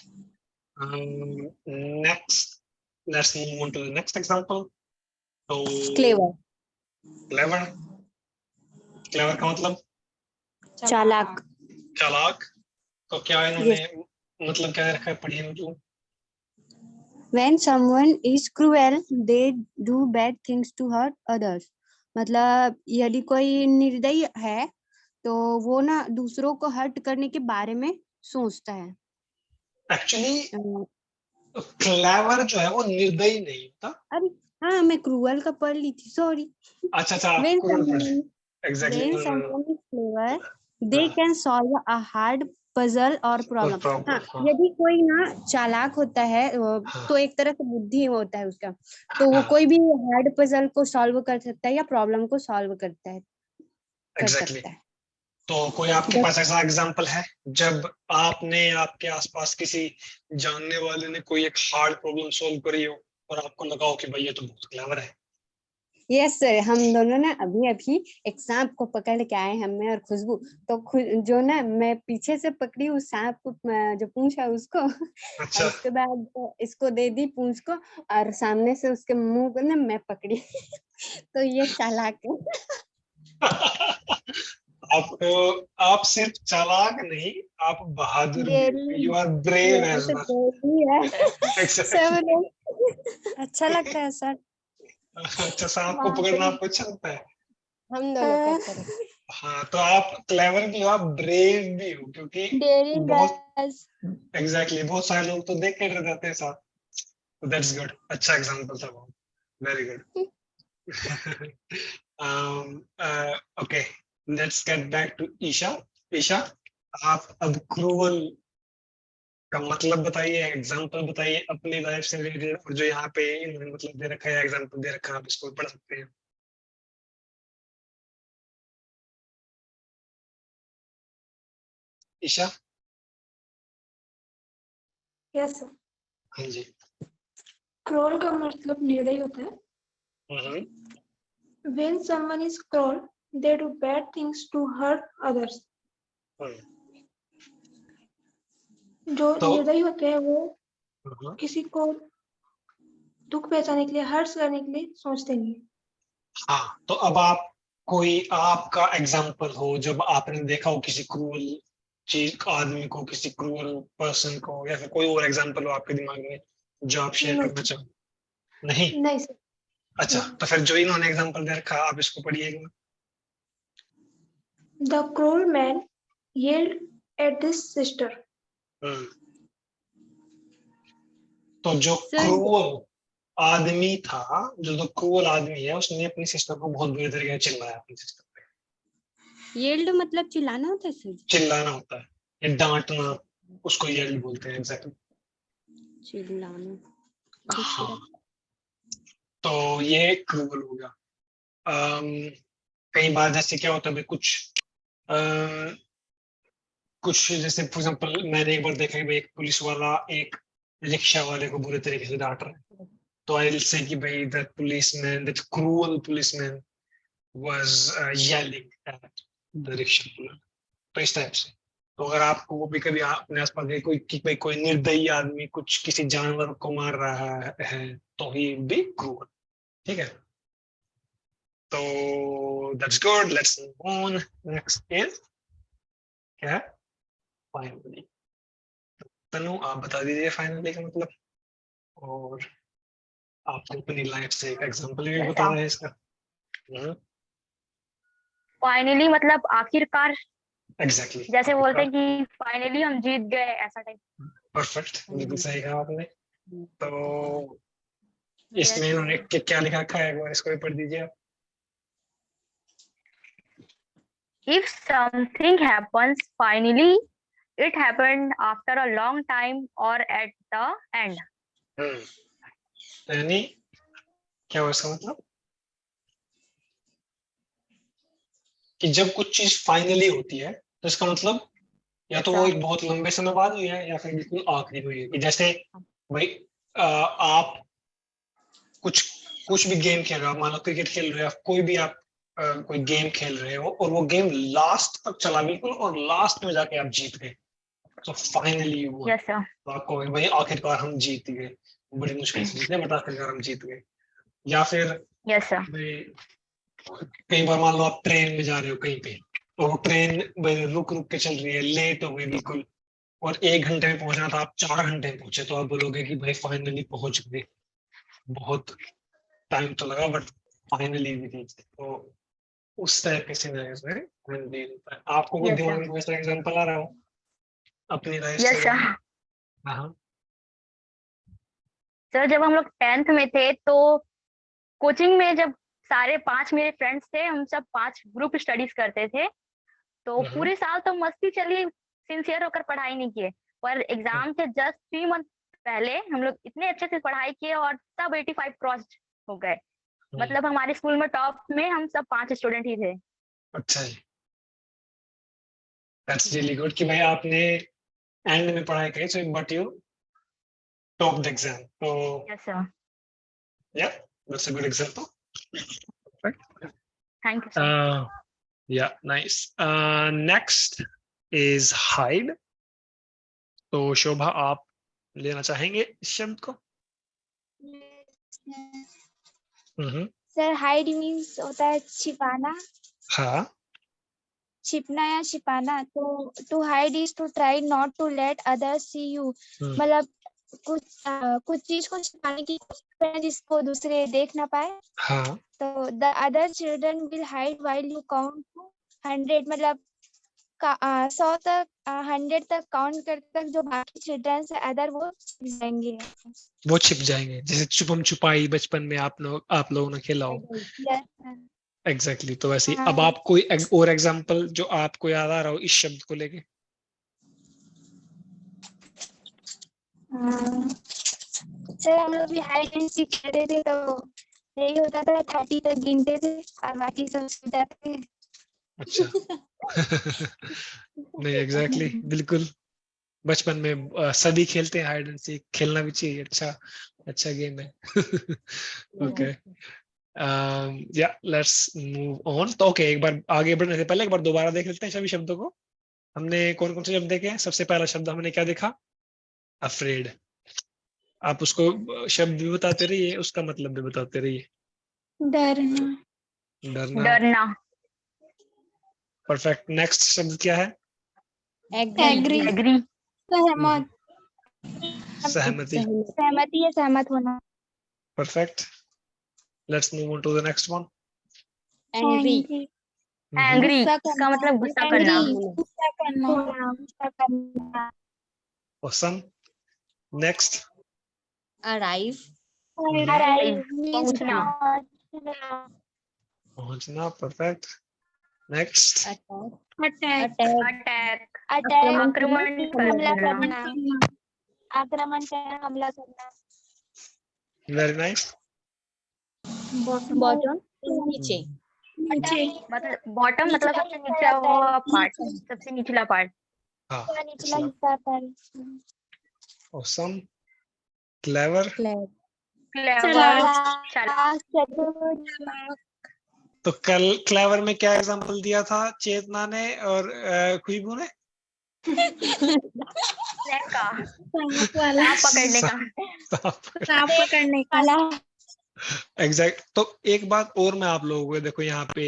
Next, let's move on to the next example. तो क्लेवर का मतलब चालाक। तो क्या इन्होंने मतलब क्या रखा है? पढ़िए मतलब। When someone is cruel, they do bad things to hurt others. मतलब यदि कोई निर्दयी है तो वो ना दूसरों को हर्ट करने के बारे में सोचता है। एक्चुअली क्लेवर जो है वो निर्दयी नहीं होता। अरे हाँ, मैं क्रूअल का पढ़ ली थी, सॉरी। अच्छा, When someone is clever, they can solve a hard puzzle or problem. हाँ, यदि कोई ना चालाक होता है तो एक तरह से बुद्धि होता है उसका, तो वो कोई भी हार्ड पजल को सॉल्व कर सकता है या प्रॉब्लम को सॉल्व करता है, कर सकता है। तो कोई आपके पास ऐसा एग्जांपल है जब आपने आपके आसपास किसी जानने वाले ने कोई एक हार्ड प्रॉब्लम सॉल्व करी हो और आपको लगा हो कि भाई ये तो बहुत क्लेवर है? यस सर, हम दोनों ना अभी एक सांप को पकड़ के आए, हमें और खुशबू। तो जो ना मैं पीछे से पकड़ी उस सांप को, जो पूंछ है उसको। अच्छा। और उसके बाद इसको दे दी पूंछ को, और सामने से उसके मुंह को ना मैं पकड़ी। तो ये चालाक है। आप सिर्फ चालाक नहीं, आप बहादुर भी। You are brave as well. अच्छा लगता है सर। अच्छा, सांप को पकड़ना आपको अच्छा लगता है? हम दोनों करते हैं। हाँ, तो आप क्लेवर भी हो, आप ब्रेव भी हो, क्योंकि डेयरिंग बहुत गर्ल्स। एग्जैक्टली बहुत सारे लोग तो देख के डर जाते हैं सांप। तो दैट्स गुड, अच्छा एग्जांपल था वो, very good. Okay, let's get back to Isha. Isha, आप अब क्रूअल का मतलब बताइए, एग्जांपल बताइए अपनी लाइफ से रिलेटेड, और जो यहाँ पे इन्होंने मतलब दे रखा है, एग्जांपल दे रखा है, आप इसको पढ़ सकते हैं। ईशा? Yes sir. हाँ जी। क्रोल का मतलब निर्दयी होता है। When someone is cruel, they do bad things to hurt others. जो तो निर्दयी होते हैं वो किसी को दुख पहुंचाने के लिए, हर्ष करने के लिए सोचते नहीं है। हाँ, तो अब आप कोई आपका एग्जांपल हो जब आपने देखा हो किसी क्रूअल चीज, आदमी को, किसी क्रूअल पर्सन को, या फिर कोई और एग्जांपल हो आपके दिमाग में जो आप शेयर करना चाहो? नहीं? नहीं सर। अच्छा, तो फिर जो इन्होंने एग्जांपल दे रखा आप इसको पढ़िएगा। The cruel man yelled at his sister. तो जो क्रूअल आदमी था, जो क्रूअल आदमी है, उसने अपनी सिस्टर को बहुत बुरी तरीके से चिल्लाया, अपनी सिस्टर पे। येल्ड मतलब चिल्लाना होता है सर? चिल्लाना होता है या डांटना, उसको येल्ड बोलते हैं। एग्जैक्टली, चिल्लाना। हाँ, तो ये क्रूअल हो गया। कई बार जैसे क्या होता है, कुछ जैसे फॉर एग्जांपल मैंने एक बार देखा कि भाई एक पुलिस वाला एक रिक्शा वाले को बुरे तरीके से डांट रहा है, तो आई विल से कि भाई that policeman, that cruel policeman was yelling at the rickshaw police. तो इस टाइप से, तो अगर आपको वो भी कभी अपने आसपास देखे कोई कि भाई कोई निर्दयी आदमी कुछ किसी जानवर को मार रहा है, तो ही बी क्रूअल। ठीक है, तो that's good, let's move on. Next is क्या है? फाइनली। तनु, आप बता दीजिए फाइनली का मतलब, और आपको अपनी लाइफ से एक एग्जांपल भी बताना है इसका। फाइनली मतलब आखिरकार। एग्जैक्टली, जैसे बोलते हैं कि फाइनली हम जीत गए, ऐसा टाइप। परफेक्ट, बिल्कुल सही कहा आपने। तो इसमें इन्होंने क्या लिखा रखा है, एक बार इसको भी पढ़ दीजिए आप। If something happens finally, it happened after a long time or at the end. यानी क्या हुआ इसका मतलब? कि जब कुछ चीज फाइनली होती है तो इसका मतलब या तो वो एक बहुत लंबे समय बाद हुई है, या फिर बिल्कुल आखिरी हुई है। कि जैसे भाई आप कुछ भी गेम खेल रहे हो, मान लो क्रिकेट खेल रहे हो, कोई भी आप कोई गेम खेल रहे हो, और वो गेम लास्ट तक चला बिल्कुल, और लास्ट में जाके आप जीत गए, तो फाइनली वो तो आपको भाई आखिरकार हम जीत गए, बड़ी मुश्किल से जीते, बट आखिरकार हम जीत गए। या फिर कई बार मान लो आप ट्रेन में जा रहे हो कहीं पे, और वो ट्रेन रुक रुक के चल रही है, लेट हो गई बिल्कुल, और 1 घंटे में पहुंचना था, आप 4 घंटे में पहुंचे, तो आप बोलोगे कि भाई फाइनली पहुंच गए, बहुत टाइम तो लगा बट फाइनली भी रीच। तो उस टाइप के सिनेरियोस में फाइनली होता है। आपको कोई दिमाग में कोई एग्जांपल आ रहा हो अपनी लाइफ से? हाँ सर, जब हम लोग 10th में थे तो कोचिंग में जब सारे 5 मेरे फ्रेंड्स थे, हम सब 5 ग्रुप स्टडीज करते थे, तो पूरे साल तो मस्ती चली, सिंसियर होकर पढ़ाई नहीं किए, पर एग्जाम से जस्ट 3 मंथ पहले हम लोग इतने अच्छे से पढ़ाई किए और सब 85 क्रॉस हो गए। मतलब हमारे स्कूल में टॉप में हम सब 5 स्टूडेंट ही थे। अच्छा जी, दैट्स रियली गुड कि भाई आपने एंड में पढ़ाई करी, so but you top the exam. तो यस सर, या that's a good example. Thank you sir. Yeah, nice. Next is hide. तो शोभा, आप लेना चाहेंगे इस शब्द को? सर, हाइड मीन्स होता है छिपाना। हाँ, छिपना या छिपाना। तो to hide is to try not to let others see you. मतलब कुछ चीज को छिपाने की कोशिश करें जिसको दूसरे देख ना पाए। हाँ तो the other children will hide while you count to 100, मतलब 100 तक 100 तक काउंट करते तक जो बाकी चिल्ड्रन है अदर वो छिप जाएंगे। वो छिप जाएंगे, जैसे छुपम छुपाई बचपन में आप लोगों ने खेला हो। एग्जैक्टली तो वैसे ही। अब आप कोई और एग्जांपल जो आपको याद आ रहा हो इस शब्द को लेके। सर हम लोग भी हाइड एंड सीक खेलते थे तो यही होता था, 30 तक गिनते थे और बाकी सब सो जाते थे। अच्छा नहीं एग्जैक्टली बिल्कुल, बचपन में सभी खेलते हैं हाइड एंड सीक, खेलना भी चाहिए, अच्छा गेम है। ओके या लेट्स मूव ऑन। तो ओके, एक बार आगे बढ़ने से पहले एक बार दोबारा देख लेते हैं सभी शब्दों को। हमने कौन कौन से शब्द देखे हैं? सबसे पहला शब्द हमने क्या देखा? अफ्रेड। आप उसको शब्द भी बताते रहिए, उसका मतलब भी बताते रहिए। डरना। परफेक्ट। नेक्स्ट शब्द क्या है? एग्री। सहमति। सहमति या सहमत होना। Perfect. Let's move on to the next one. Angry. Angry का मतलब गुस्सा करना। गुस्सा करना। ऑसम। नेक्स्ट। अराइव। पहुंचना। पहुंचना। परफेक्ट। नेक्स्ट। अटैक। अटैक आक्रमण करना। आक्रमण करना, हमला करना। Very nice. बॉटम। नीचे। मतलब बॉटम मतलब सबसे नीचा वो पार्ट, सबसे निचला पार्ट। हाँ निचला हिस्सा पर। ऑसम। क्लेवर। तो कल क्लेवर में क्या एग्जांपल दिया था चेतना ने और खुशबू ने? सांप पकड़ने का। एग्जैक्ट। तो एक बात और मैं आप लोगों को देखो यहाँ पे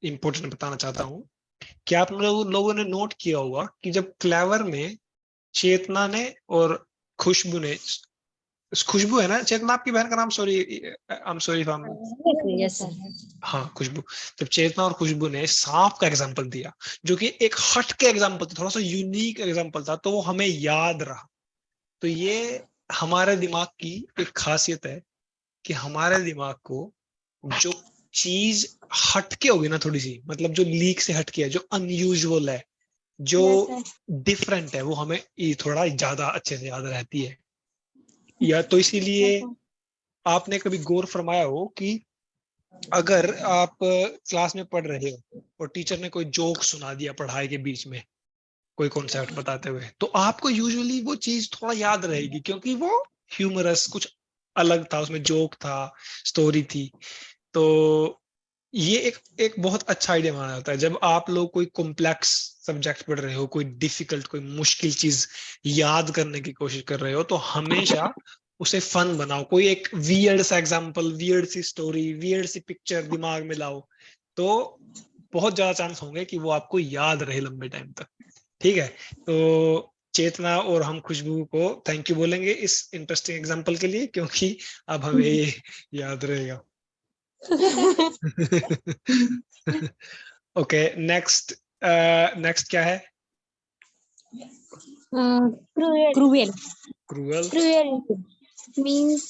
इम्पोर्टेंट बताना चाहता हूँ कि आप लोगों ने नोट किया होगा कि जब क्लेवर में चेतना ने और खुशबू ने, खुशबू है ना चेतना आपकी बहन का नाम? Sorry I am sorry for. Yes sir. हाँ खुशबू। जब चेतना और खुशबू ने सांप का एग्जांपल दिया जो कि एक हट के एग्जांपल था, थोड़ा सा यूनिक एग्जांपल था, तो वो हमें याद रहा। तो ये हमारे दिमाग की एक खासियत है कि हमारे दिमाग को जो चीज हटके होगी ना, थोड़ी सी मतलब जो लीक से हटके है, जो अनयूजुअल है, जो डिफरेंट है, वो हमें थोड़ा ज्यादा अच्छे से याद रहती है। या तो इसीलिए आपने कभी गौर फरमाया हो कि अगर आप क्लास में पढ़ रहे हो और टीचर ने कोई जोक सुना दिया पढ़ाई के बीच में, कोई कॉन्सेप्ट बताते हुए, तो आपको यूजुअली वो चीज थोड़ा याद रहेगी क्योंकि वो ह्यूमरस, कुछ अलग था, उसमें जोक था, स्टोरी थी। तो ये एक बहुत अच्छा आइडिया माना जाता है। जब आप लोग कोई कॉम्प्लेक्स सब्जेक्ट पढ़ रहे हो, कोई डिफिकल्ट, कोई मुश्किल चीज याद करने की कोशिश कर रहे हो, तो हमेशा उसे फन बनाओ। कोई एक वियर्ड सा एग्जांपल, वियर्ड सी स्टोरी, वियर्ड सी पिक्चर दिमाग में लाओ, तो बहुत ज्यादा चांस होंगे कि वो आपको याद रहे लंबे टाइम तक। ठीक है, तो चेतना और हम खुशबू को थैंक यू बोलेंगे इस इंटरेस्टिंग एग्जांपल के लिए, क्योंकि अब हमें ये याद रहेगा। ओके, नेक्स्ट क्या है? क्रूएल। क्रूअल। मीन्स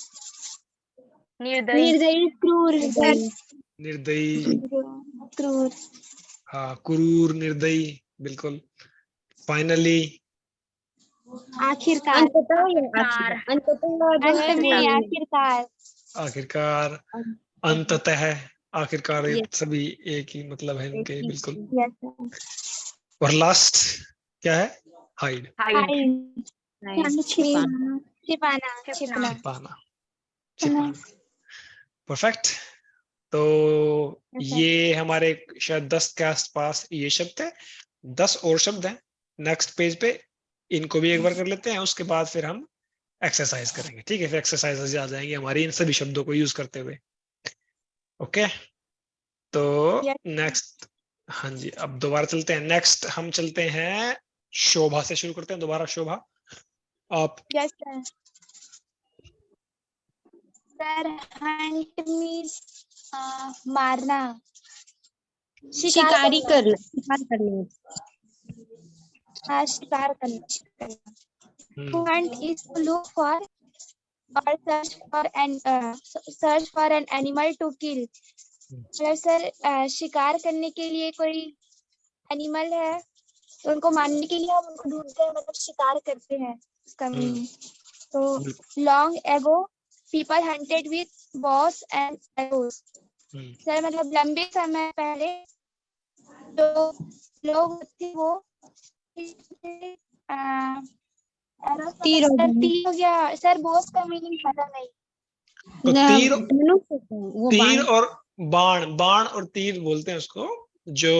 निर्दयी। निर्दयी। क्रूर। हाँ, क्रूर, निर्दयी, बिल्कुल। फाइनली। आखिरकार। आखिरकार, अंततः, आखिरकार, ये सभी एक ही मतलब है इनके, बिल्कुल। और लास्ट क्या है? हाइड। छिपाना। परफेक्ट। तो ये हमारे शायद 10 के आसपास ये शब्द है। 10 और शब्द हैं नेक्स्ट पेज पे, इनको भी एक बार कर लेते हैं, उसके बाद फिर हम एक्सरसाइज करेंगे। ठीक है, फिर एक्सरसाइज आ जाएंगे हमारी इन सभी शब्दों को यूज करते हुए। ओके, तो नेक्स्ट, हाँ जी, अब दोबारा चलते हैं। नेक्स्ट हम चलते हैं शोभा से, शुरू करते हैं दोबारा। शोभा, आप? Yes sir. Sir Hunt means मारना, शिकारी करना, शिकार करना। हाँ, शिकार करना। To hunt is to look for or search for an animal to kill. अगर सर शिकार करने के लिए कोई एनिमल है तो उनको मारने के लिए हम उनको ढूंढते हैं, मतलब शिकार करते हैं उसका मीनिंग। तो long ago people hunted with bows and arrows. Sir मतलब लंबे समय पहले जो लोग थे वो तीर हो गया सर, बॉस का मीनिंग पता नहीं। तो तीर, वो तीर और बाण, बाण और तीर बोलते हैं उसको। जो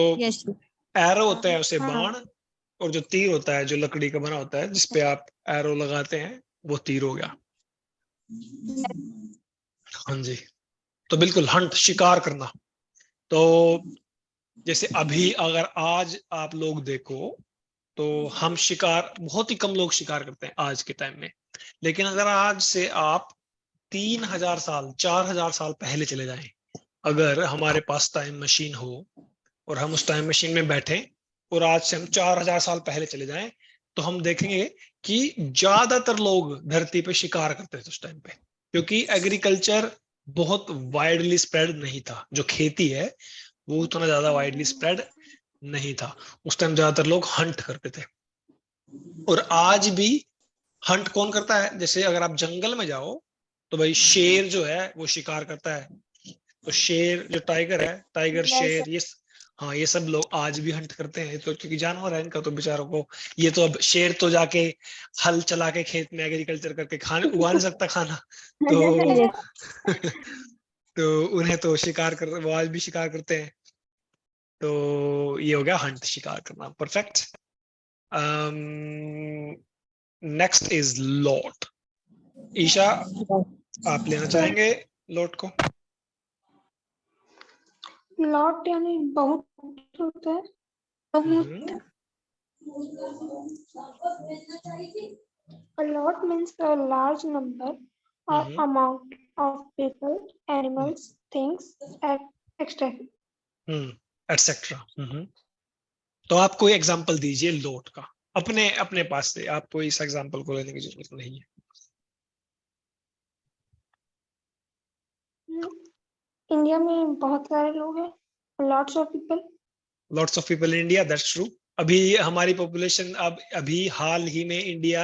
एरो होता है उसे बाण, और जो तीर होता है जो लकड़ी का बना होता है जिसपे आप एरो लगाते हैं वो तीर हो गया। हाँ जी, तो बिल्कुल हंट, शिकार करना। तो जैसे अभी अगर आज आप लोग देखो तो हम शिकार, बहुत ही कम लोग शिकार करते हैं आज के टाइम में। लेकिन अगर आज से आप 3000 साल 4000 साल पहले चले जाएं, अगर हमारे पास टाइम मशीन हो और हम उस टाइम मशीन में बैठे और आज से हम 4000 साल पहले चले जाएं, तो हम देखेंगे कि ज्यादातर लोग धरती पे शिकार करते थे उस टाइम पे, क्योंकि एग्रीकल्चर बहुत वाइडली स्प्रेड नहीं था। जो खेती है वो उतना ज्यादा वाइडली स्प्रेड नहीं था। उस टाइम ज्यादातर लोग हंट करते थे। और आज भी हंट कौन करता है? जैसे अगर आप जंगल में जाओ तो भाई शेर जो है वो शिकार करता है। तो शेर, जो टाइगर है, टाइगर, शेर, ये हाँ, ये सब लोग आज भी हंट करते हैं। तो क्योंकि जानवर है इनका, तो बेचारों को, ये तो अब शेर तो जाके हल चला के खेत में एग्रीकल्चर करके खाने उगा नहीं सकता खाना, तो तो उन्हें तो शिकार कर, वो आज भी शिकार करते हैं। तो ये हो गया हंट, शिकार करना। Perfect. Next is lot. Isha, आप लेना चाहेंगे लॉट को? लॉट यानी बहुत होता है। A lot means a large number or amount of people, animals, things, etc. etc. तो आप कोई एग्जांपल दीजिए लॉट का, अपने अपने पास से। आपको इस एग्जांपल को लेने की जरूरत नहीं है। इंडिया में बहुत सारे लोग हैं, lots of people. Lots of people in India, that's true. अभी हमारी पॉपुलेशन, अब अभी हाल ही में इंडिया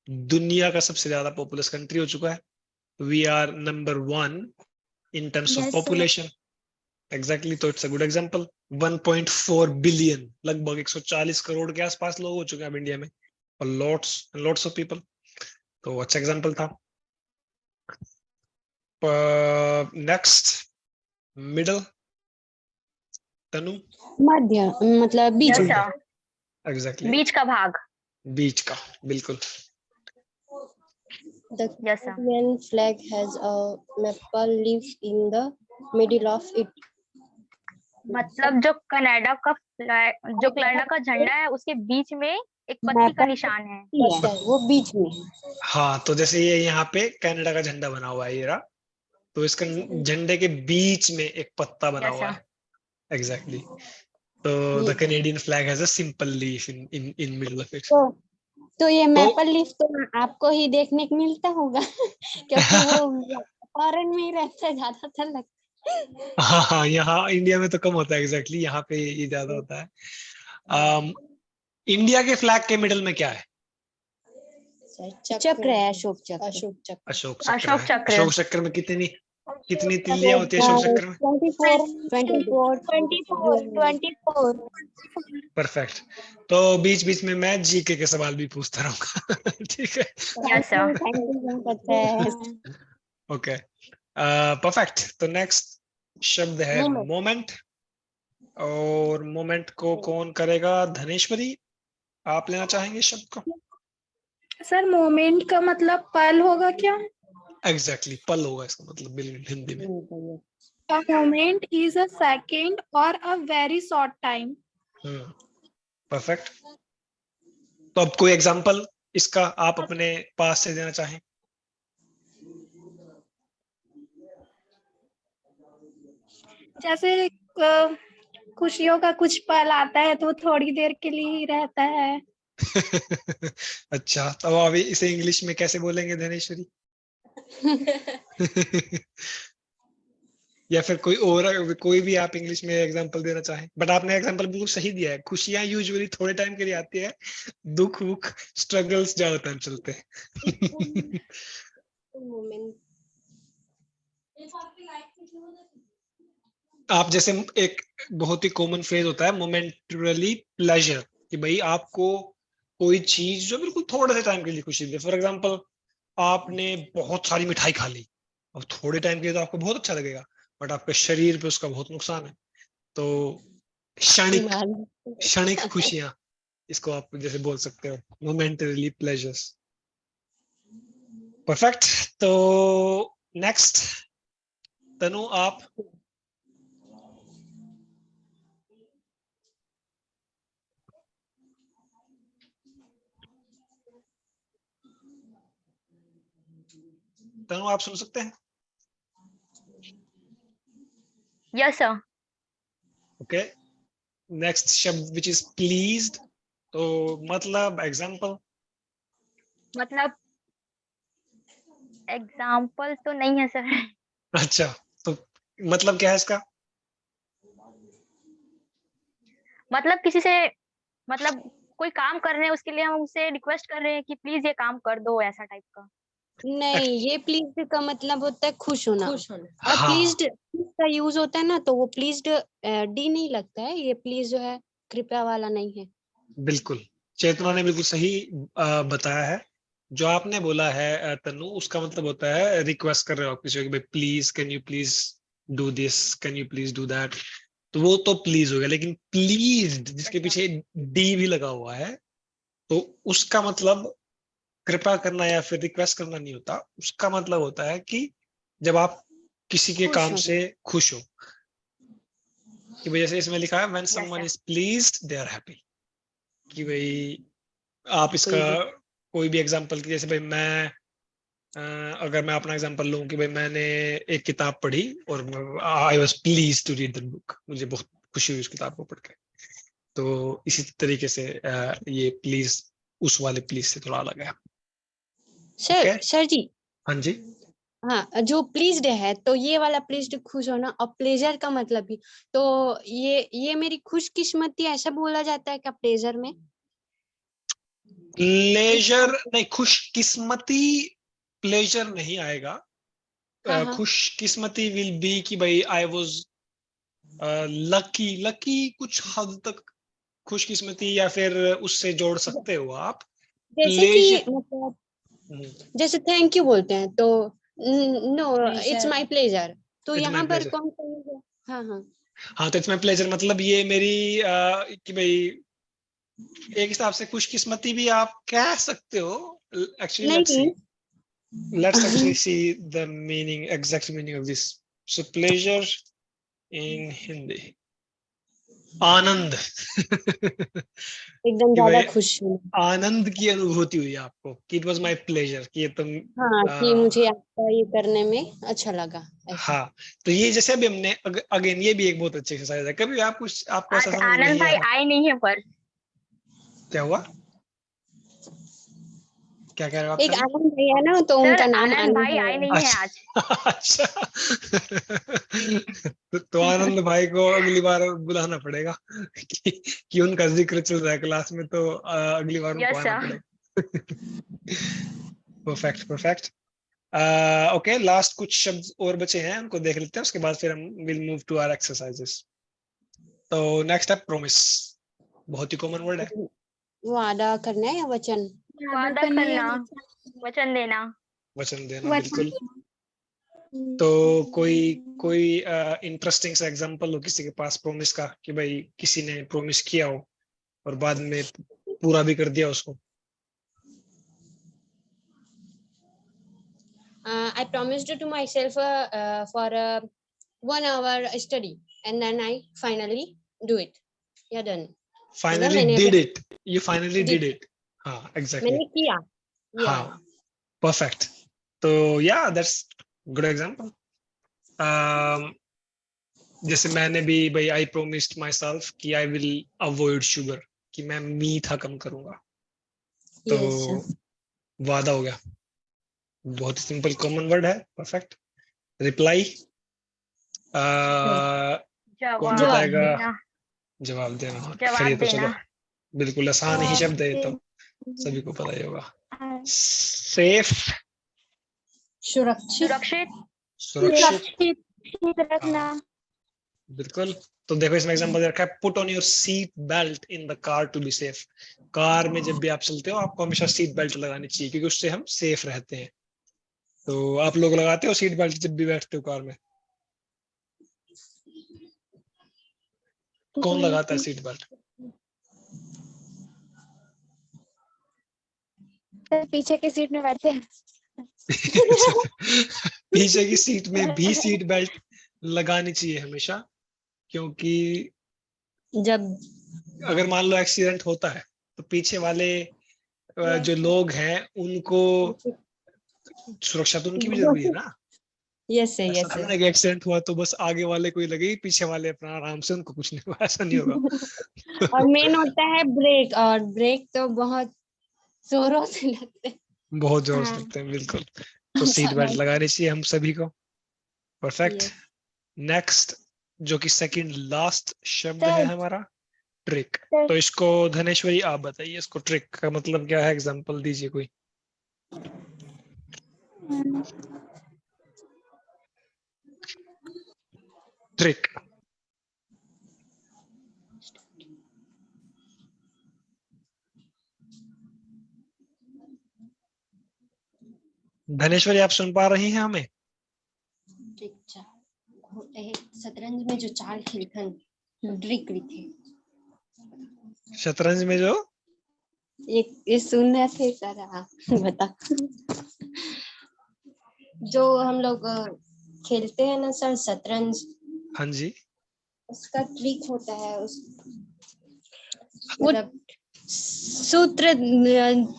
दुनिया का सबसे ज्यादा पॉपुलस कंट्री हो चुका है। We are number 1 in terms of population. Exactly, तो it's a good example. 1.4 billion, लगभग 140 करोड़ के आसपास लोग हो चुके हैं अब इंडिया में, और लॉट्स ऑफ पीपल। तो अच्छा एग्जांपल था। Next, middle. तनु? मध्य, मतलब बीच में। एग्जैक्टली, बीच का भाग, बीच का, बिल्कुल। The Canadian flag has a maple leaf in the middle of it. मतलब जो कनाडा का झंडा है उसके बीच में एक पत्ती का निशान है, वो बीच में। हाँ, तो जैसे ये यहाँ पे कनाडा का झंडा बना हुआ है, ये रहा, तो इसका झंडे के बीच में एक पत्ता बना हुआ है। एग्जैक्टली, तो the Canadian flag has a simple leaf in middle of it. तो ये मैपल लीफ तो आपको ही देखने को मिलता होगा क्योंकि वो फॉरेन में ही रहता है ज्यादातर लगता है। हाँ, यहाँ इंडिया में तो कम होता है। एग्जैक्टली, यहाँ पे ये ज्यादा होता है। इंडिया के फ्लैग के मिडल में क्या है? चक्र है, अशोक चक्र। अशोक चक्र में कितनी तिल्लियां होती है अशोक चक्र में? 24। परफेक्ट। तो बीच बीच में मैं जीके के सवाल भी पूछता रहूंगा। ठीक है, ओके, परफेक्ट। तो नेक्स्ट शब्द है मोमेंट, और मोमेंट को कौन करेगा? धनेश्वरी, आप लेना चाहेंगे शब्द को? सर मोमेंट का मतलब पल होगा क्या? एग्जैक्टली, पल होगा इसका मतलब बिल्कुल हिंदी में। A moment is a second or a very short time. Perfect. तो अब कोई एग्जांपल इसका आप अपने पास से देना चाहें? जैसे खुशियों का कुछ पल आता है तो थोड़ी देर के लिए ही रहता है। अच्छा, तो अभी इसे इंग्लिश में कैसे बोलेंगे धनेश्वरी? या फिर कोई भी आप इंग्लिश में एग्जांपल देना चाहें? बट आपने एग्जांपल बिल्कुल सही दिया है। खुशियां यूजुअली थोड़े टाइम के लिए आती है, दुख वुख स्ट्रगल्स ज्यादा टाइम चलते हैं। आप जैसे एक बहुत ही कॉमन फ्रेज होता है मोमेंटरली प्लेजर, कि भाई आपको कोई चीज जो बिल्कुल थोड़े से टाइम के लिए खुशी दे। फॉर एग्जांपल आपने बहुत सारी मिठाई खा ली, अब थोड़े टाइम के लिए तो आपको बहुत अच्छा लगेगा, बट आपके शरीर पे उसका बहुत नुकसान है। तो क्षणिक खुशियां, इसको आप जैसे बोल सकते हो मोमेंटरली प्लेजर्स। परफेक्ट। तो नेक्स्ट तनु, आप तनु आप सुन सकते हैं? Yes sir. ओके, नेक्स्ट शब्द विच इज प्लीज्ड। तो मतलब एग्जांपल? मतलब एग्जाम्पल तो नहीं है सर। अच्छा, तो मतलब क्या है इसका? मतलब किसी से, मतलब कोई काम कर रहे हैं उसके लिए हम उससे रिक्वेस्ट कर रहे हैं कि प्लीज ये काम कर दो, ऐसा टाइप का। नहीं, ये प्लीज्ड का मतलब होता है खुश होना। और हाँ, प्लीज्ड का यूज होता है ना, तो वो प्लीज्ड डी नहीं लगता है। ये प्लीज जो है कृपया वाला नहीं है। बिल्कुल। चेतना ने बिल्कुल सही बताया है। जो आपने बोला है तनु, उसका मतलब होता है रिक्वेस्ट कर रहे हो आप किसी को कि भाई please can you please do this, can you please do that, तो वो तो प्लीज हो गया। लेकिन प्लीज्ड जिसके पीछे डी भी लगा हुआ है, तो उसका मतलब कृपा करना या फिर रिक्वेस्ट करना नहीं होता। उसका मतलब होता है कि जब आप किसी के खुश काम हो। से खुश हो, कि भाई जैसे इसमें लिखा है when Yes, someone sir. Is pleased they are happy, कि भाई आप इसका कोई भी कोई भी एग्जांपल की, जैसे भाई मैं अगर मैं अपना एग्जांपल लूं कि भाई मैंने एक किताब पढ़ी और I was pleased to read the book, मुझे बहुत खुशी हुई उस किताब को पढ़ के। तो इसी तरीके से ये प्लीज उस वाले प्लीज से थोड़ा अलग है। ओके, सर जी। हाँ जी। हाँ, जो प्लीज्ड है तो ये वाला प्लीज्ड खुश होना, और प्लेजर का मतलब भी तो ये मेरी खुशकिस्मती ऐसा बोला जाता है क्या प्लेजर में? प्लेजर नहीं, खुशकिस्मती प्लेजर नहीं आएगा। हाँ, हाँ। खुशकिस्मती विल बी कि भाई आई वाज लकी। लकी कुछ हद तक खुशकिस्मती या फिर उससे जोड़ सकते हो आप। जैसे कि प्लेजर, मतलब जैसे थैंक यू बोलते हैं तो नो इट्स माय प्लेजर, तो इट्स माय यहाँ पर प्लेजर। कौन सा use है? हाँ, हाँ। हाँ, तो इट्स माय प्लेजर मतलब ये मेरी कि भाई एक हिसाब से खुशकिस्मती भी आप कह सकते हो। एक्चुअली नहीं। let's actually see the meaning, exact meaning of this. So pleasure in Hindi, आनंद। एकदम कि ज्यादा भाई खुश हूँ। आनंद की अनुभूति हुई आपको कि इट वाज माय प्लेजर, कि ये तुम हाँ, कि मुझे आपका ये करने में अच्छा लगा ऐसा। हाँ। तो ये जैसे अभी हमने अगेन ये भी एक बहुत अच्छी एक्सरसाइज है। कभी आप कुछ आपको ऐसा आज समझ आनंद नहीं भाई आया? आए नहीं है पर। क्या हुआ? क्या कह रहे हो आप? एक आनंद भैया ना, तो सर उनका नाम आनंद भाई आए आनंद है। नहीं है आज। अच्छा। तो आनंद भाई को अगली बार बुलाना पड़ेगा कि उनका जिक्र चल रहा है क्लास में, तो अगली बार उनको यस आना सर। पड़ेगा। Perfect, perfect. ओके, लास्ट कुछ शब्द और बचे हैं, उनको देख लेते हैं, उसके बाद फिर हम will move to our exercises. तो नेक्स्ट है प्रोमिस। बहुत ही कॉमन वर्ड है। वादा करना है या वचन? वादा करना, वचन देना। वचन देना, वचन। बिल्कुल। तो कोई कोई इंटरेस्टिंग सा एग्जांपल हो किसी के पास प्रोमिस का, कि भाई किसी ने प्रोमिस किया हो और बाद में पूरा भी कर दिया उसको। I promised to myself for 1 hour study, and then I finally do it. Yeah, done. Finally मैंने did it, you finally did it. हाँ एग्जैक्टली मैंने किया। हाँ परफेक्ट। तो या दैट्स गुड एग्जांपल। जैसे मैंने भी भाई आई प्रोमिस्ड माई सेल्फ कि आई विल अवॉइड शुगर, कि मैं मीठा कम करूंगा, तो वादा हो गया। बहुत ही सिंपल कॉमन वर्ड है, परफेक्ट। रिप्लाई कौन जवाब बताएगा? देना। जवाब देना, खैर जवाब ये तो चलो देना। बिल्कुल आसान ही शब्द है, ये तो सभी को पता ही होगा। सेफ, सुरक्षित, सुरक्षित। सुरक्षित, रखना। बिल्कुल। तो देखो इसमें एग्जांपल रखा है, put on your seat belt in the car to be safe. Car में जब भी आप चलते हो आपको हमेशा सीट बेल्ट लगानी चाहिए, क्योंकि उससे हम सेफ रहते हैं। तो आप लोग लगाते हो सीट बेल्ट जब भी बैठते हो कार में? कौन लगाता है सीट बेल्ट? पीछे की सीट में बैठते हैं। पीछे की सीट में भी सीट बेल्ट लगानी चाहिए हमेशा, क्योंकि जब अगर मान लो एक्सीडेंट होता है तो पीछे वाले जो लोग हैं उनको सुरक्षा तो उनकी भी जरूरी है ना। यस है, ऐसा यस थोड़ा है। ना कि एक्सीडेंट हुआ तो बस आगे वाले कोई लगे, पीछे वाले अपना आराम से, उनको कुछ नहीं हुआ, ऐसा नहीं होगा। और मेन होता है ब्रेक, और ब्रेक तो बहुत जोरों से लगते हैं। बहुत जोर से हाँ। लगते हैं, बिल्कुल। तो सीट बेल्ट लगानी चाहिए हम सभी को। परफेक्ट। Yes. नेक्स्ट, जो कि सेकंड लास्ट शब्द है Third. हमारा, ट्रिक। Third. तो इसको धनेश्वरी आप बताइए, इसको ट्रिक का मतलब क्या है, एग्जांपल दीजिए कोई। ट्रिक। धनेश्वरी आप सुन पा रही हैं हमें? शतरंज में जो चाल खेलते हैं ट्रिक थे। शतरंज में जो ये सुन रहे थे सर, हाँ बता। जो हम लोग खेलते हैं ना सर शतरंज, हाँ जी, उसका ट्रिक होता है, उस मतलब सूत्र,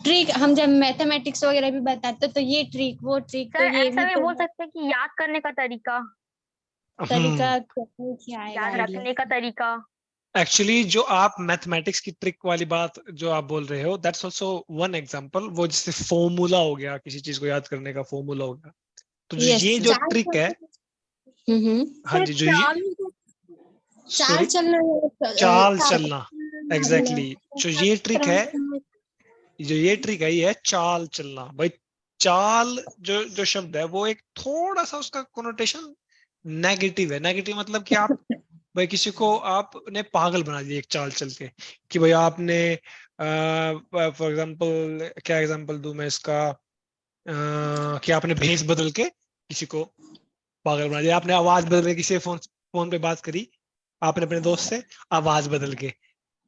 ट्रिक। हम जब मैथमेटिक्स वगैरह भी बताते तो ये ट्रिक वो ट्रिक, तो सर ये ऐसा भी भी तो बोल सकते हैं कि याद करने का तरीका, तरीका क्या आएगा याद आइडिया? रखने का तरीका। एक्चुअली जो आप मैथमेटिक्स की ट्रिक वाली बात जो आप बोल रहे हो, दैट्स आल्सो वन एग्जांपल। वो जैसे फॉर्मूला हो गया, किसी चीज को याद करने का फॉर्मूला हो गया। तो यस। ये जो ट्रिक है, हाँ जी, जो ये चाल चलना, चाल चलना, एग्जैक्टली जो ये ट्रिक है, ये है चाल चलना। भाई चाल जो जो शब्द है वो एक थोड़ा सा उसका कोनोटेशन नेगेटिव है। नेगेटिव मतलब कि आप भाई किसी को आपने पागल बना दिया एक चाल चल के, कि भाई आपने फॉर एग्जांपल, क्या एग्जांपल दूं मैं इसका, कि आपने भेस बदल के किसी को पागल बना दिया। आपने आवाज बदल के किसी फोन फोन पे बात करी आपने अपने दोस्त से, आवाज बदल के,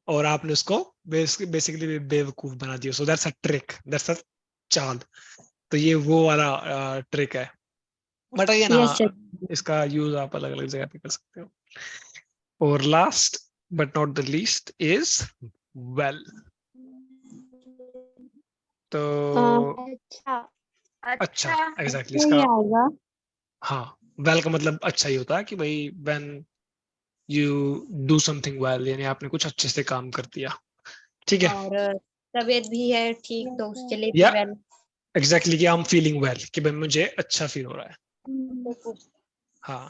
और आपने उसको बेसिकली बेवकूफ बना दिया। So that's a trick, that's a चाल। तो ये वो वाला ट्रिक है। बट ये ना, यस इसका यूज आप अलग अलग जगह पे कर सकते हो। और last but not the least is well. तो अच्छा। अच्छा, एग्जैक्टली ये इसका, आएगा। हाँ, वेल का मतलब अच्छा ही होता है कि भाई when you do something well, यानी आपने कुछ अच्छे से काम कर दिया। ठीक है, और तबीयत भी है ठीक, तो उसके लिए या भी वेल। एग्जैक्टली कि आई एम फीलिंग वेल, कि भाई मुझे अच्छा फील हो रहा है। हाँ,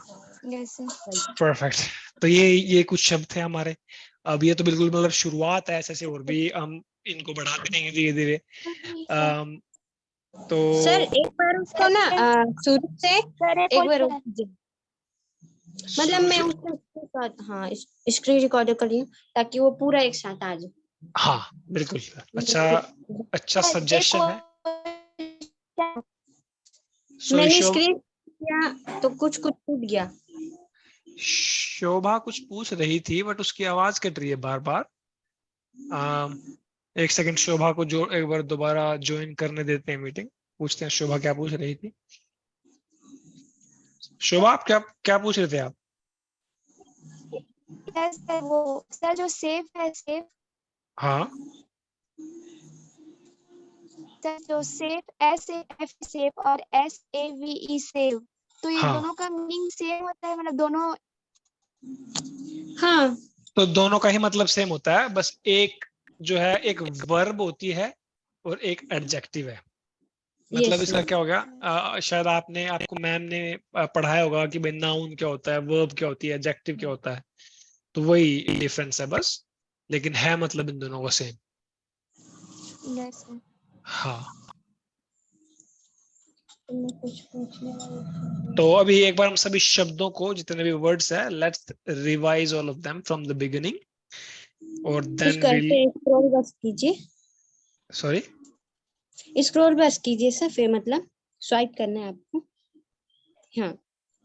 परफेक्ट। तो ये कुछ शब्द थे हमारे। अब ये तो बिल्कुल मतलब शुरुआत है, ऐसे ऐसे और भी हम इनको बढ़ाते रहेंगे धीरे धीरे। तो सर एक बार उसको ना शुरू से एक बार मतलब मैं उसको, हाँ स्क्रीन रिकॉर्ड कर रही हूँ ताकि वो पूरा एक साथ आ जाए। हाँ बिल्कुल, अच्छा, अच्छा सजेशन है। मैंने स्क्रीन किया तो कुछ कुछ टूट गया। शोभा कुछ पूछ रही थी बट उसकी आवाज कट रही है बार बार। एक सेकंड, शोभा को जो एक बार दोबारा ज्वाइन करने देते हैं मीटिंग, पूछते हैं शोभा क्या पूछ रही थी। शोभा आप क्या क्या पूछ रहे थे आप? सर वो सर जो सेफ है, सेफ हाँ सर जो सेफ, SAF सेफ और SAVE सेव, तो ये हाँ दोनों का मीनिंग सेम होता है, मतलब दोनों? हाँ तो दोनों का ही मतलब सेम होता है, बस एक जो है एक वर्ब होती है और एक एडजेक्टिव है। मतलब यस इसका क्या हो गया, शायद आपको मैम ने पढ़ाया होगा कि भाई नाउन क्या होता है, वर्ब क्या होती है, एडजेक्टिव क्या होता है, तो वही डिफरेंस है बस, लेकिन है मतलब इन दोनों का सेम। Yes sir. हाँ मैं कुछ पूछने वाली थी। तो अभी एक बार हम सभी शब्दों को, जितने भी वर्ड्स है, let's revise all of them from the beginning और देन उसको विल, ऐसे स्क्रॉल बस कीजिए, सॉरी स्क्रॉल बस कीजिए सर, फिर मतलब स्वाइप करना है आपको। हाँ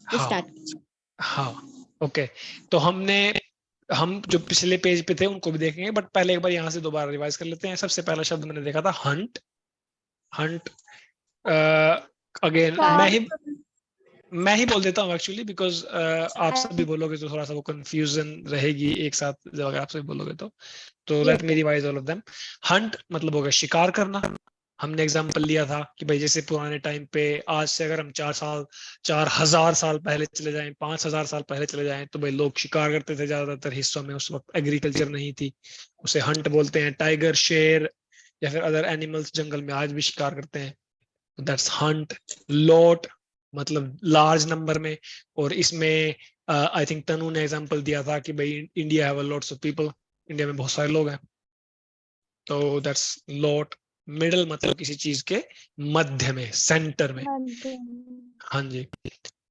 हाँ स्टार्ट कीजिए। हाँ ओके। तो हम जो पिछले पेज पे थे उनको भी देखेंगे, बट पहले एक बार यहाँ से दोबारा रिवाइज कर लेते हैं। सबसे पहला शब्द मैंने देखा था हंट। हंट अगेन मैं ही बोल देता हूँ एक्चुअली, बिकॉज आप सभी बोलोगे तो थोड़ा सा वो कंफ्यूजन रहेगी एक साथ जब अगर आप सभी बोलोगे तो let me revise all of them. Hunt मतलब हो गया शिकार करना। हमने एग्जांपल लिया था कि भाई जैसे पुराने टाइम पे, आज से अगर हम 4,000 साल पहले चले जाएं, 5,000 साल पहले चले जाएं, तो भाई लोग शिकार करते थे ज्यादातर हिस्सों में। उस वक्त एग्रीकल्चर नहीं थी, उसे हंट बोलते हैं। टाइगर, शेर या फिर अदर एनिमल्स जंगल में आज भी शिकार करते हैं, दैट्स हंट। लॉट मतलब लार्ज नंबर में, और इसमें आई थिंक तनु ने एग्जांपल दिया था कि भाई India have lots of people, India में बहुत सारे लोग हैं, तो दैट्स लॉट। मिडल मतलब किसी चीज के मध्य में, सेंटर में। हाँ जी।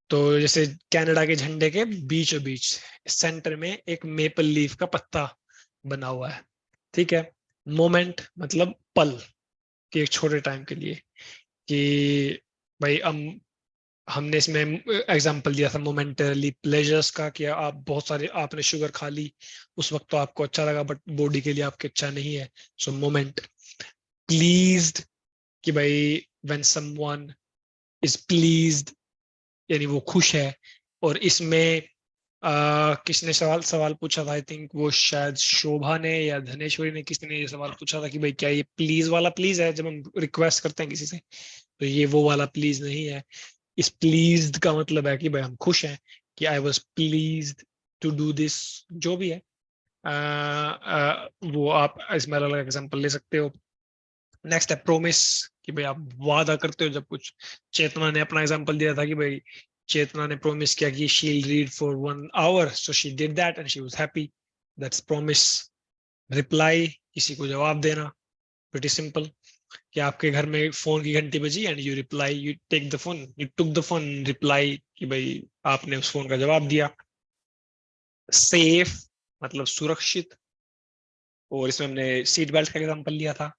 तो जैसे कनाडा के झंडे के बीचों बीच सेंटर में एक मेपल लीफ का पत्ता बना हुआ है, ठीक है। मोमेंट मतलब पल, कि एक छोटे टाइम के लिए, कि भाई हमने इसमें एग्जांपल दिया था मोमेंटरली प्लेजर्स का, कि आप बहुत सारे आपने शुगर खा ली, उस वक्त तो आपको अच्छा लगा, बट बॉडी के लिए आपके अच्छा नहीं है, सो मोमेंट। प्लीज्ड कि भाई व्हेन समवन इज प्लीज्ड यानी वो खुश है। और इसमें किसने सवाल पूछा था, आई थिंक वो शायद शोभा ने या धनेश्वरी ने, किसने ये सवाल पूछा था कि भाई क्या ये प्लीज वाला प्लीज है, जब हम रिक्वेस्ट करते हैं किसी से, तो ये वो वाला प्लीज नहीं है। इस प्लीज्ड का मतलब है कि भाई हम खुश हैं, कि I was pleased to do this, जो भी है। वो आप इसमें अलग अलग एग्जाम्पल ले सकते हो। नेक्स्ट है प्रोमिस, कि भाई आप वादा करते हो जब कुछ। चेतना ने अपना एग्जांपल दिया था कि भाई चेतना ने प्रॉमिस किया कि she will read for 1 hour, so she did that and she was happy, that's promise. Reply किसी को जवाब देना, प्रीटी सिंपल, कि आपके घर में फोन की घंटी बजी and you reply, you take the phone, you took the phone, reply, कि भाई आपने उस फोन का जवाब दिया। सेफ मतलब सुरक्षित, और इसमें हमने सीट बेल्ट का एग्जांपल लिया था।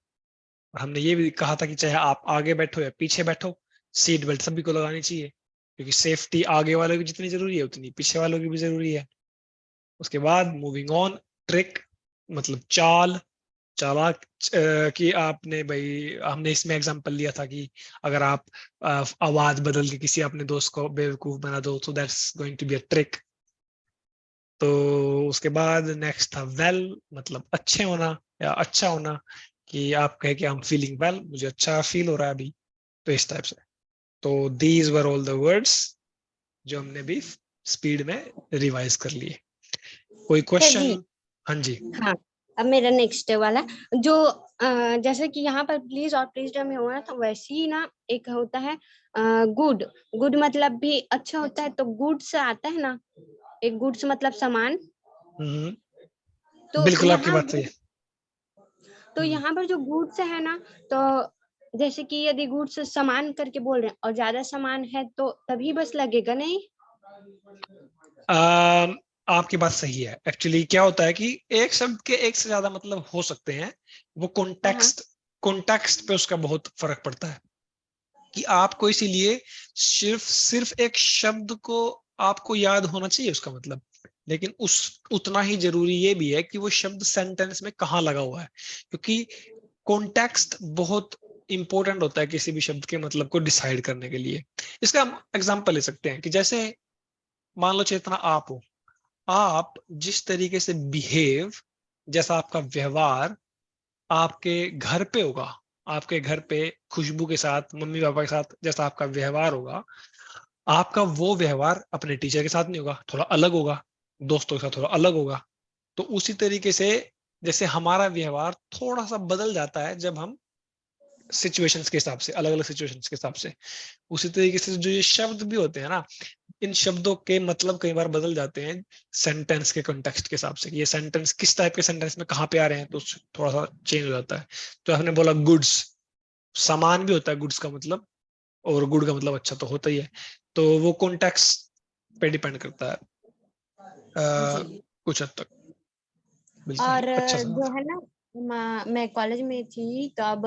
और हमने ये भी कहा था कि चाहे आप आगे बैठो या पीछे बैठो, सीट बेल्ट सभी को लगानी चाहिए, क्योंकि सेफ्टी आगे वालों की जितनी जरूरी है उतनी पीछे वालों की भी जरूरी है। उसके बाद मूविंग ऑन, ट्रिक मतलब चाल, चालाक, कि आपने भाई, हमने इसमें एग्जांपल लिया था कि अगर आप आवाज बदल के किसी अपने दोस्त को बेवकूफ बना दो, तो that's going to be a trick. तो उसके बाद नेक्स्ट था वेल, मतलब अच्छे होना या अच्छा होना, कि आप कहे कि आई एम फीलिंग वेल, मुझे अच्छा फील हो रहा है अभी, तो इस टाइप से। तो these were all the words जो हमने भी स्पीड में रिवाइज कर लिए। कोई क्वेश्चन? हाँ जी। हाँ अब मेरा नेक्स्ट वाला जो जैसे कि यहाँ पर प्लीज और प्लीज में हुआ था, वैसे ही ना एक होता है गुड। गुड मतलब भी अच्छा होता है, तो गुड से आता है ना, एक गुड्स मतलब सामान। तो बिल्कुल आपकी यहाँ बात सही है। तो यहाँ पर जो गुड्स है ना, तो जैसे कि यदि गुड्स सामान करके बोल रहे हैं और ज्यादा सामान है, तो तभी बस लगेगा नहीं। आपकी बात सही है। एक्चुअली क्या होता है कि एक शब्द के एक से ज्यादा मतलब हो सकते हैं, वो कॉन्टेक्स्ट पे उसका बहुत फर्क पड़ता है, कि आपको इसीलिए सिर्फ एक शब्द को आपको याद होना चाहिए उसका मतलब, लेकिन उतना ही जरूरी ये भी है कि वो शब्द सेंटेंस में कहाँ लगा हुआ है, क्योंकि कॉन्टेक्स्ट बहुत इंपॉर्टेंट होता है किसी भी शब्द के मतलब को डिसाइड करने के लिए। इसका हम एग्जांपल ले सकते हैं कि जैसे मान लो चेतना आप हो, आप जिस तरीके से बिहेव, जैसा आपका व्यवहार आपके घर पे होगा आपके घर पे खुशबू के साथ, मम्मी पापा के साथ जैसा आपका व्यवहार होगा, आपका वो व्यवहार अपने टीचर के साथ नहीं होगा, थोड़ा अलग होगा, दोस्तों के साथ थोड़ा अलग होगा। तो उसी तरीके से जैसे हमारा व्यवहार थोड़ा सा बदल जाता है जब हम सिचुएशंस के हिसाब से, अलग अलग सिचुएशंस के हिसाब से, उसी तरीके से जो ये शब्द भी होते हैं ना, इन शब्दों के मतलब कई बार बदल जाते हैं सेंटेंस के कॉन्टेक्स्ट के हिसाब से, ये सेंटेंस किस टाइप के सेंटेंस में कहाँ पे आ रहे हैं, तो थोड़ा सा चेंज हो जाता है। तो आपने बोला गुड्स, सामान भी होता है गुड्स का मतलब, और गुड का मतलब अच्छा तो होता ही है। तो वो कॉन्टेक्स्ट पे डिपेंड करता है कुछ हद तक। बिल्कुल और अच्छा जो है ना, मैं कॉलेज में थी तब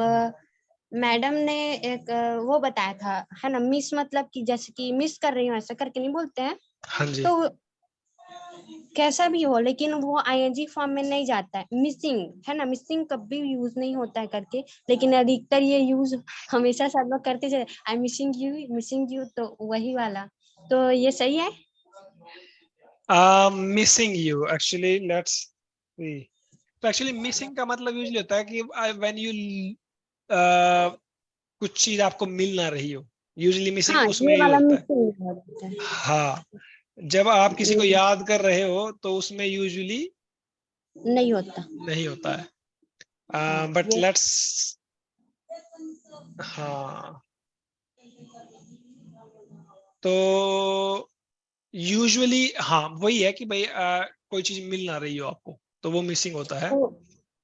मैडम ने एक वो बताया था, है ना, मिस मतलब कि जैसे कि मिस कर रही हूँ ऐसा करके नहीं बोलते हैं। हाँ जी। तो कैसा भी हो, लेकिन वो आईएनजी फॉर्म में नहीं जाता है। मिसिंग है ना, मिसिंग कभी यूज नहीं होता है करके, लेकिन अधिकतर ये यूज हमेशा सब लोग करते चले, आई मिसिंग यू, तो वही वाला। तो ये सही है। Missing you, actually let's see. तो एक्चुअली मिसिंग का मतलब यूजुअली होता है कि व्हेन यू कुछ चीज आपको मिल ना रही हो, यूजुअली मिसिंग हाँ, उसमें ये यूज वाला होता है। मिसिंग होता है। हाँ, जब आप किसी को याद कर रहे हो तो उसमें यूजुअली नहीं होता। नहीं होता है। हाँ, बट ये लेट्स, हाँ, तो यूजुअली हाँ वही है कि भाई कोई चीज मिल ना रही हो आपको, तो वो मिसिंग होता है। तो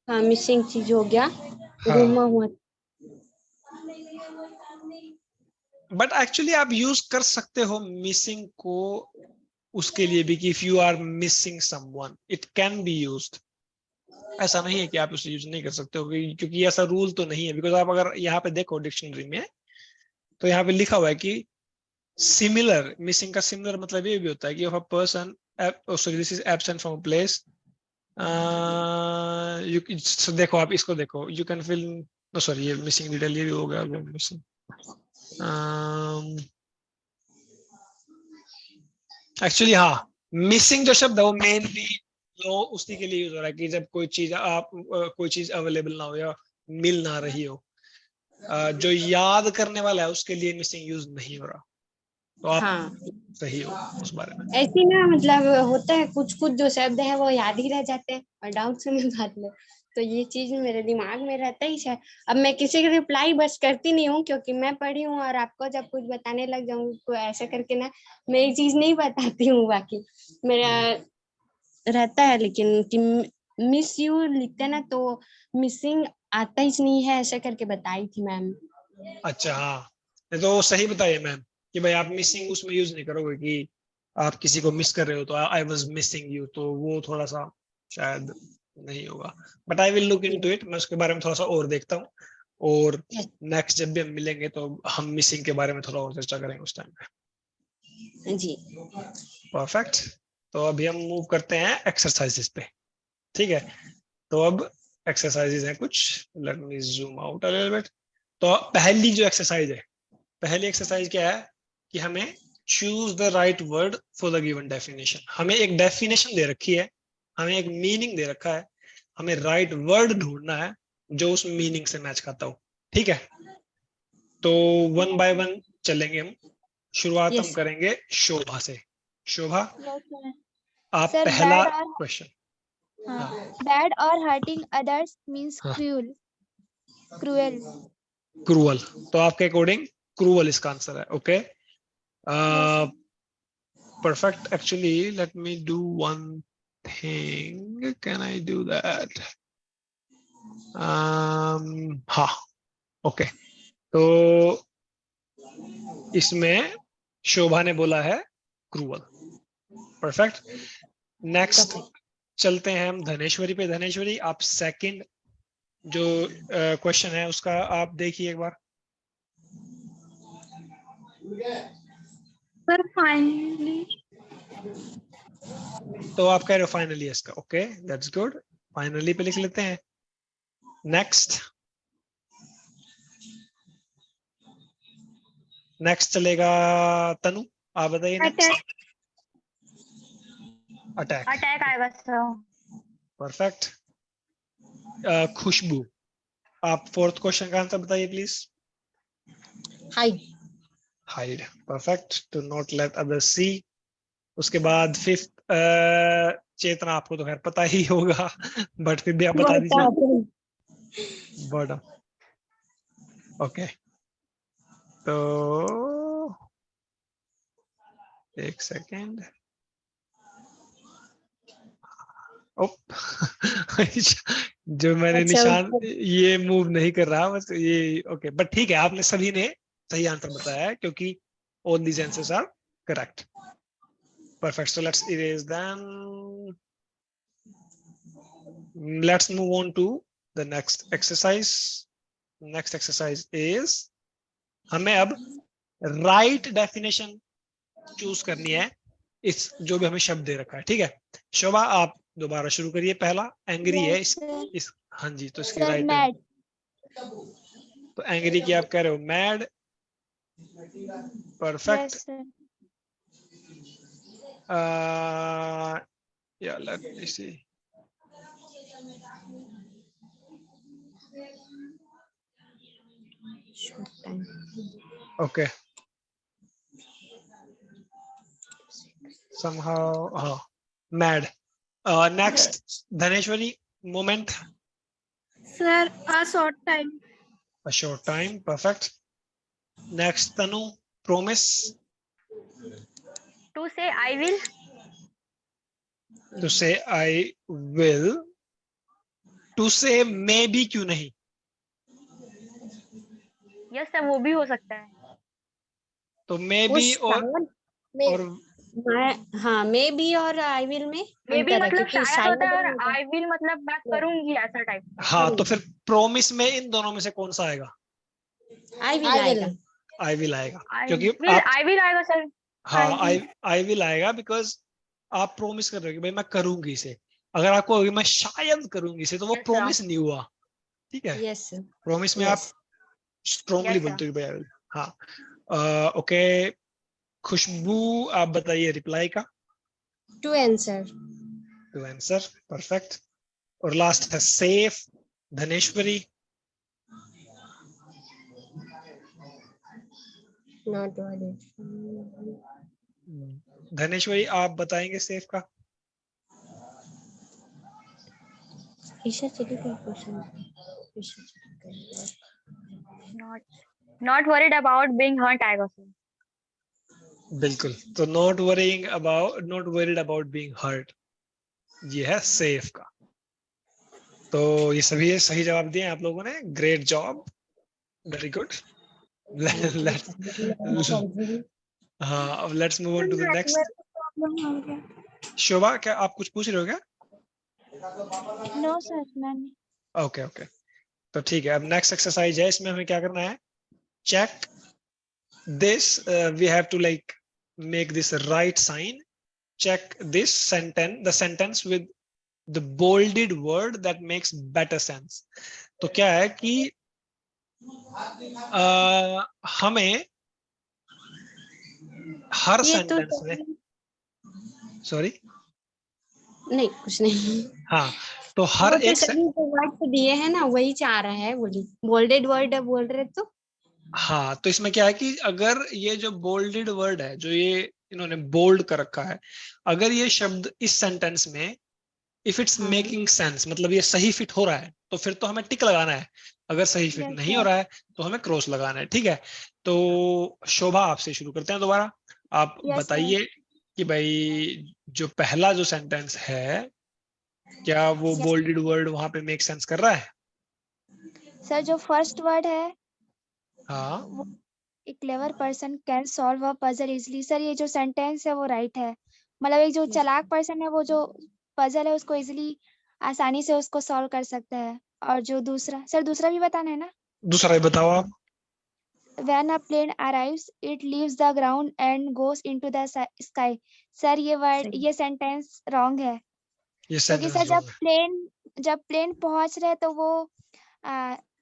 हाँ, मिसिंग चीज हो गया, गुमा हाँ, हुआ। बट एक्चुअली आप यूज कर सकते हो मिसिंग को उसके लिए भी कि if you are missing someone it can be used. ऐसा नहीं है कि आप उसे यूज नहीं कर सकते हो, क्योंकि ऐसा रूल तो नहीं है। बिकॉज आप अगर यहाँ पे देखो डिक्शनरी में, तो यहाँ पे लिखा हुआ है कि सिमिलर, मिसिंग का सिमिलर मतलब ये भी होता है कि if a person, sorry this is absent from a place. देखो आप इसको देखो, you can feel, no sorry ये मिसिंग डिटेल ये भी हो गया, मिसिंग एक्चुअली हाँ, मिसिंग जो शब्द है वो मेनली जो उसी के लिए यूज हो रहा है कि जब कोई चीज आप कोई चीज अवेलेबल ना हो या मिल ना रही हो। जो याद करने वाला है उसके लिए मिसिंग यूज नहीं हो रहा। तो आप हाँ, सही हो उस बारे में। ऐसी ना मतलब होता है, कुछ कुछ जो शब्द है वो याद ही रह जाते हैं और डाउट से में बात ले, तो ये चीज मेरे दिमाग में रहता ही है। अब मैं किसी का रिप्लाई बस करती नहीं हूँ क्योंकि मैं पढ़ी हूँ, और आपको जब कुछ बताने लग जाऊँ तो ऐसे करके ना मैं ये चीज नहीं बताती हूँ। बाकी मेरा रहता है, लेकिन कि मिस यू लिखते ना तो मिसिंग आता ही नहीं है, ऐसे करके बताई थी मैम। अच्छा हाँ, ये तो सही बताइए मैम कि भाई आप मिसिंग उसमें यूज नहीं करोगे कि आप किसी को मिस कर रहे हो तो आई वाज मिसिंग यू, तो वो थोड़ा सा शायद नहीं होगा। But I will look into it, मैं उसके बारे में थोड़ा सा और देखता हूँ, और नेक्स्ट जब भी हम मिलेंगे तो हम मिसिंग के बारे में थोड़ा और चर्चा करेंगे उस टाइम पे। जी, परफेक्ट। तो अभी हम मूव करते हैं एक्सरसाइजेस पे। ठीक है, तो अब एक्सरसाइजेस हैं कुछ, let me zoom out a little bit. तो पहली जो एक्सरसाइज है, पहली एक्सरसाइज क्या है कि हमें choose the right word for the given definition. हमें एक डेफिनेशन दे रखी है, हमें एक मीनिंग दे रखा है, हमें राइट वर्ड ढूंढना है जो उस मीनिंग से मैच खाता हो। ठीक है, तो वन बाय वन चलेंगे हम। शुरुआत हम यस करेंगे शोभा से। शोभा, आप सर, पहला बैड और क्वेश्चन। हाँ, हाँ, बैड और हर्टिंग अदर्स मीन्स हाँ, क्रूएल। क्रूअल। तो आपके अकॉर्डिंग क्रूअल इसका आंसर है। Okay, perfect. Actually, let me do one thing. Can I do that? हाँ, ओके। तो इसमें शोभा ने बोला है क्रूअल। परफेक्ट। नेक्स्ट चलते हैं हम धनेश्वरी पे। धनेश्वरी, आप सेकंड जो क्वेश्चन है उसका आप देखिए एक बार। Sir finally. तो आप कह रहे हो फाइनली इसका, ओके दैट्स गुड, फाइनली पे लिख लेते हैं। नेक्स्ट, नेक्स्ट चलेगा तनु, आप बताइए नेक्स्ट। अटैक, अटैक आएगा सर। परफेक्ट। खुशबू, आप फोर्थ क्वेश्चन का आंसर बताइए please. Hide. Hide, perfect. To not let others see. उसके बाद फिफ्थ, चेतना आपको तो खैर पता ही होगा बट फिर भी आप बता दीजिए। बॉटम। ओके, तो एक सेकेंड। जो मैंने अच्छा, निशान ये मूव नहीं कर रहा बस ये। ओके, बट ठीक है, आपने सभी ने सही आंसर बताया है क्योंकि all these answers are correct. Perfect, so let's erase them. Let's move on to the next exercise. Next exercise is, हमें अब राइट डेफिनेशन चूज करनी है इस जो भी हमें शब्द दे रखा है। ठीक है, शोभा आप दोबारा शुरू करिए। पहला एंग्री है इस हाँ जी, तो इसकी राइट मैड। तो एंग्री की आप कह रहे हो मैड। परफेक्ट। या let me see. Okay, somehow mad. Next, Dhaneshwari, moment. Sir, a short time. A short time, perfect. Next, Tanu, promise. To say I will. To say I will. To say maybe क्यों नहीं? Yes sir, वो भी हो सकता है। तो maybe और हाँ, मे बी और आई विल में मे बी मतलब क्योंकि शायद होता है और आई विल मतलब मैं करूंगी ऐसा टाइप। हाँ, तो फिर promise में इन दोनों में से कौन सा आएगा? आई विल आएगा। I will आएगा आई क्योंकि विल, आई विल आएगा सर। हाँ, I will आएगा बिकॉज आप प्रोमिस कर रहे हो कि भाई मैं करूंगी इसे। अगर आपको होगी मैं शायद करूंगी इसे, तो वो Yes, प्रोमिस नहीं हुआ। ठीक है, यस प्रोमिस में आप स्ट्रॉन्गली Yes, बोलते हो कि भाई I will। हाँ, ओके। खुशबू आप बताइए रिप्लाई का। To answer. To answer, perfect. और लास्ट है safe, Dhaneshwari. Not valid. Dhaneshwari आप बताएंगे सेफ का। ईशा चली गई question. not worried about being hurt आएगा सर। बिल्कुल, तो not worried about being hurt, ये है सेफ का। तो ये सभी सही जवाब दिए आप लोगों ने। Great job, very good. हाँ, अब let's move on to the next. Shobha, क्या आप कुछ पूछ रहे हो क्या? नो सर, मैंने। ओके ओके, तो ठीक है। अब नेक्स्ट एक्सरसाइज है, इसमें हमें क्या करना है, check this, we have to like make this right sign. Check this sentence, the sentence with the bolded word that makes better sense. तो क्या है कि हमें हर सेंटेंस में, सॉरी नहीं कुछ नहीं। हाँ, तो हर एक सभी जो वर्ड दिए हैं ना वही चाह रहा है, बोली बोल्डेड वर्ड बोल रहे तो। हाँ, तो इसमें क्या है कि अगर ये जो बोल्डेड वर्ड है, जो ये इन्होंने बोल्ड कर रखा है, अगर ये शब्द इस सेंटेंस में इफ इट्स मेकिंग सेंस, मतलब ये सही फिट हो रहा है, तो फिर तो हमें टिक लगाना है। अगर सही फिट नहीं हो रहा है तो हमें क्रॉस लगाना है। ठीक है, तो शोभा आपसे शुरू करते हैं दोबारा। आप बताइए कि भाई जो पहला जो सेंटेंस है, क्या वो बोल्डेड वर्ड वहां पे मेक सेंस कर रहा है? सर जो फर्स्ट वर्ड है, हाँ, A clever person can solve a puzzle easily। Sir ये जो सेंटेंस है वो राइट है। मतलब एक जो चालाक पर्सन है वो जो पजल है उसको इजीली आसानी से उसको सॉल्व कर सकता है। और जो दूसरा, सर दूसरा भी बताना है ना? दूसरा ही बताओ आप। When a plane arrives, it leaves the ground and goes into the sky। Sir ये वर्ड, ये सेंटेंस रॉन्ग है। क्योंकि सर जब प्लेन पहुंच रहे तो वो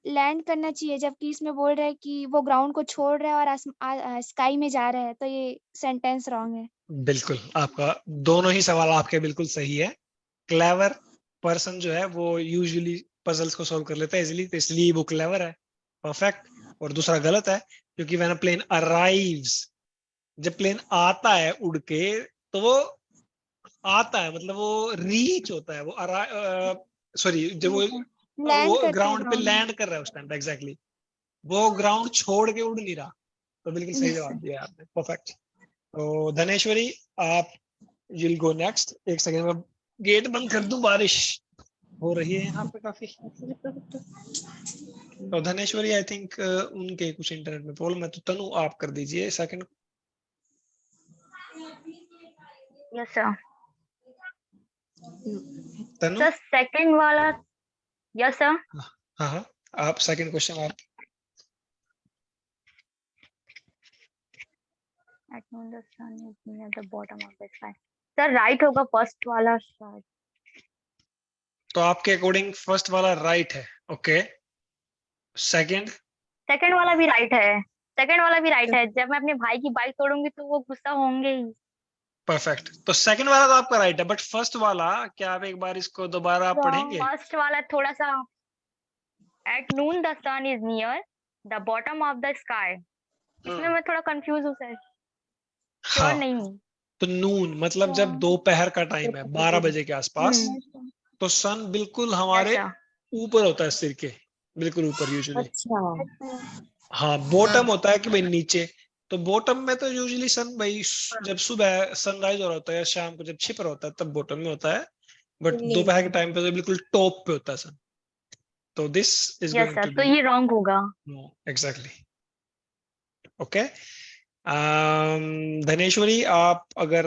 लैंड करना चाहिए, जबकि इसमें बोल रहे हैं कि वो ग्राउंड को छोड़ रहा है और स्काई में जा रहा है, तो ये सेंटेंस रॉन्ग है। बिल्कुल, आपका दोनों ही सवाल आपके बिल्कुल सही है। क्लेवर पर्सन जो है वो यूजुअली पजल्स को सॉल्व कर लेता है इजीली, तो इसलिए वो क्लेवर है। परफेक्ट। और दूसरा गलत है, क्योंकि व्हेन अ प्लेन अराइव्स, जब प्लेन आता है उड़ के, तो वो आता है मतलब वो रीच होता है, वो सॉरी जब वो ग्राउंड पे लैंड कर रहा है उस टाइम पे, एग्जैक्टली वो ग्राउंड छोड़ के उड़ नहीं रहा। तो बिल्कुल सही जवाब दिया आपने, परफेक्ट। तो धनेश्वरी आप विल गो नेक्स्ट। एक सेकंड में गेट बंद कर दूं, बारिश हो रही है यहाँ पे काफी। तो धनेश्वरी आई थिंक उनके कुछ इंटरनेट में प्रॉब्लम है, तो तनु आप कर दीजिए second. Yes sir. Tanu sir second वाला, यस सर। हाँ हाँ, आप सेकंड क्वेश्चन आप। At noon the sun is near the bottom of the sky. Sir right होगा फर्स्ट वाला शायद। तो आपके अकॉर्डिंग फर्स्ट वाला राइट है, ओके। सेकंड वाला भी राइट है, सेकंड वाला भी राइट है। जब मैं अपने भाई की बाइक तोड़ूंगी तो वो गुस्सा होंगे ही। परफेक्ट। तो सेकंड वाला तो आपका राइट है, बट फर्स्ट वाला क्या आप एक बार इसको दोबारा पढ़ेंगे? फर्स्ट वाला थोड़ा सा, at noon the sun is near the bottom of the sky, इसमें मैं थोड़ा कंफ्यूज हूँ सर, श्योर हाँ, नहीं हूँ। तो नून मतलब जब दोपहर का टाइम है 12 बजे के आसपास, तो सन बिल्कुल हमारे ऊपर होता है सिर के, बिल्कुल ऊपर यूजुअली। हाँ, बॉटम होता है कि भाई नीचे। तो बॉटम में तो यूजुअली सन भाई जब सुबह सनराइज हो रहा होता है या शाम को जब छिप रहा होता है तब बॉटम में होता है, बट दोपहर के टाइम पे तो बिल्कुल टॉप पे होता है सन। तो this is yes going sir, to तो बी ये रॉन्ग होगा। No, exactly. ओके, धनेश्वरी आप अगर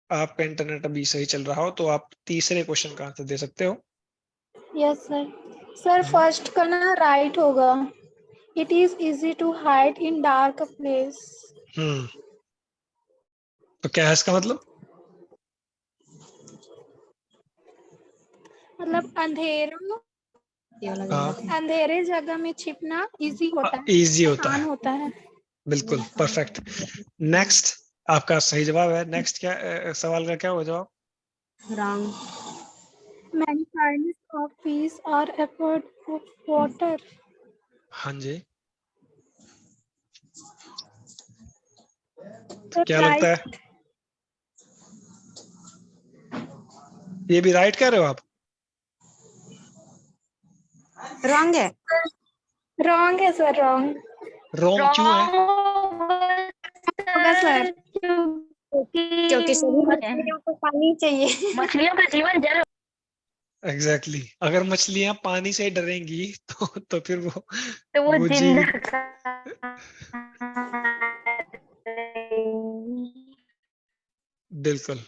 आपका इंटरनेट अभी सही चल रहा हो तो आप तीसरे क्वेश्चन का आंसर दे सकते हो। Yes sir. सर फर्स्ट का ना राइट होगा, it is easy to hide in dark place. तो क्या है इसका मतलब? मतलब अंधेरे जगह में छिपना इजी होता है, इजी होता आसान है, होता है। बिल्कुल परफेक्ट। नेक्स्ट आपका सही जवाब है। नेक्स्ट क्या सवाल का क्या होगा जवाब? Wrong. Many kinds of fish are above water. हाँ जी, तो क्या लगता है? ये भी राइट कह रहे हो आप? रॉन्ग है। रॉन्ग है सर, रॉन्ग। रॉन्ग क्यों है? होगा सर, क्योंकि सभी मछलियों को पानी चाहिए। मछलियों का जीवन जल। एग्जैक्टली अगर मछलियां पानी से डरेंगी तो फिर वो जिंदा जीवित। बिल्कुल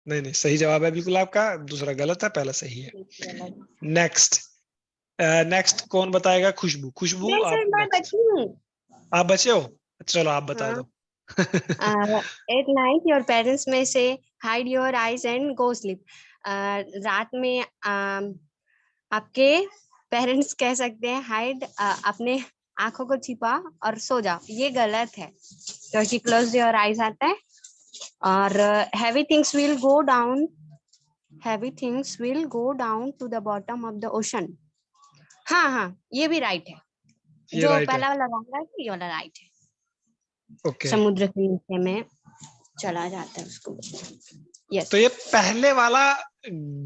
नहीं नहीं, सही जवाब है बिल्कुल आपका। दूसरा गलत है, पहला सही है। नेक्स्ट कौन बताएगा? खुशबू। खुशबू आप बचे हो? चलो आप बता दो। At night your parents may say hide your eyes and go sleep. रात में आपके पेरेंट्स कह सकते हैं हाइड, अपने आंखों को छिपा और सो जाओ। ये गलत है, क्योंकि क्लोज योर आईज आता है और heavy things will go down to the bottom of the ocean. हाँ, ये भी राइट है। ये जो right पहला है। वाला रॉन्ग है, ये वाला राइट है। Okay. समुद्र के नीचे में चला जाता है उसको। यस। तो ये पहले वाला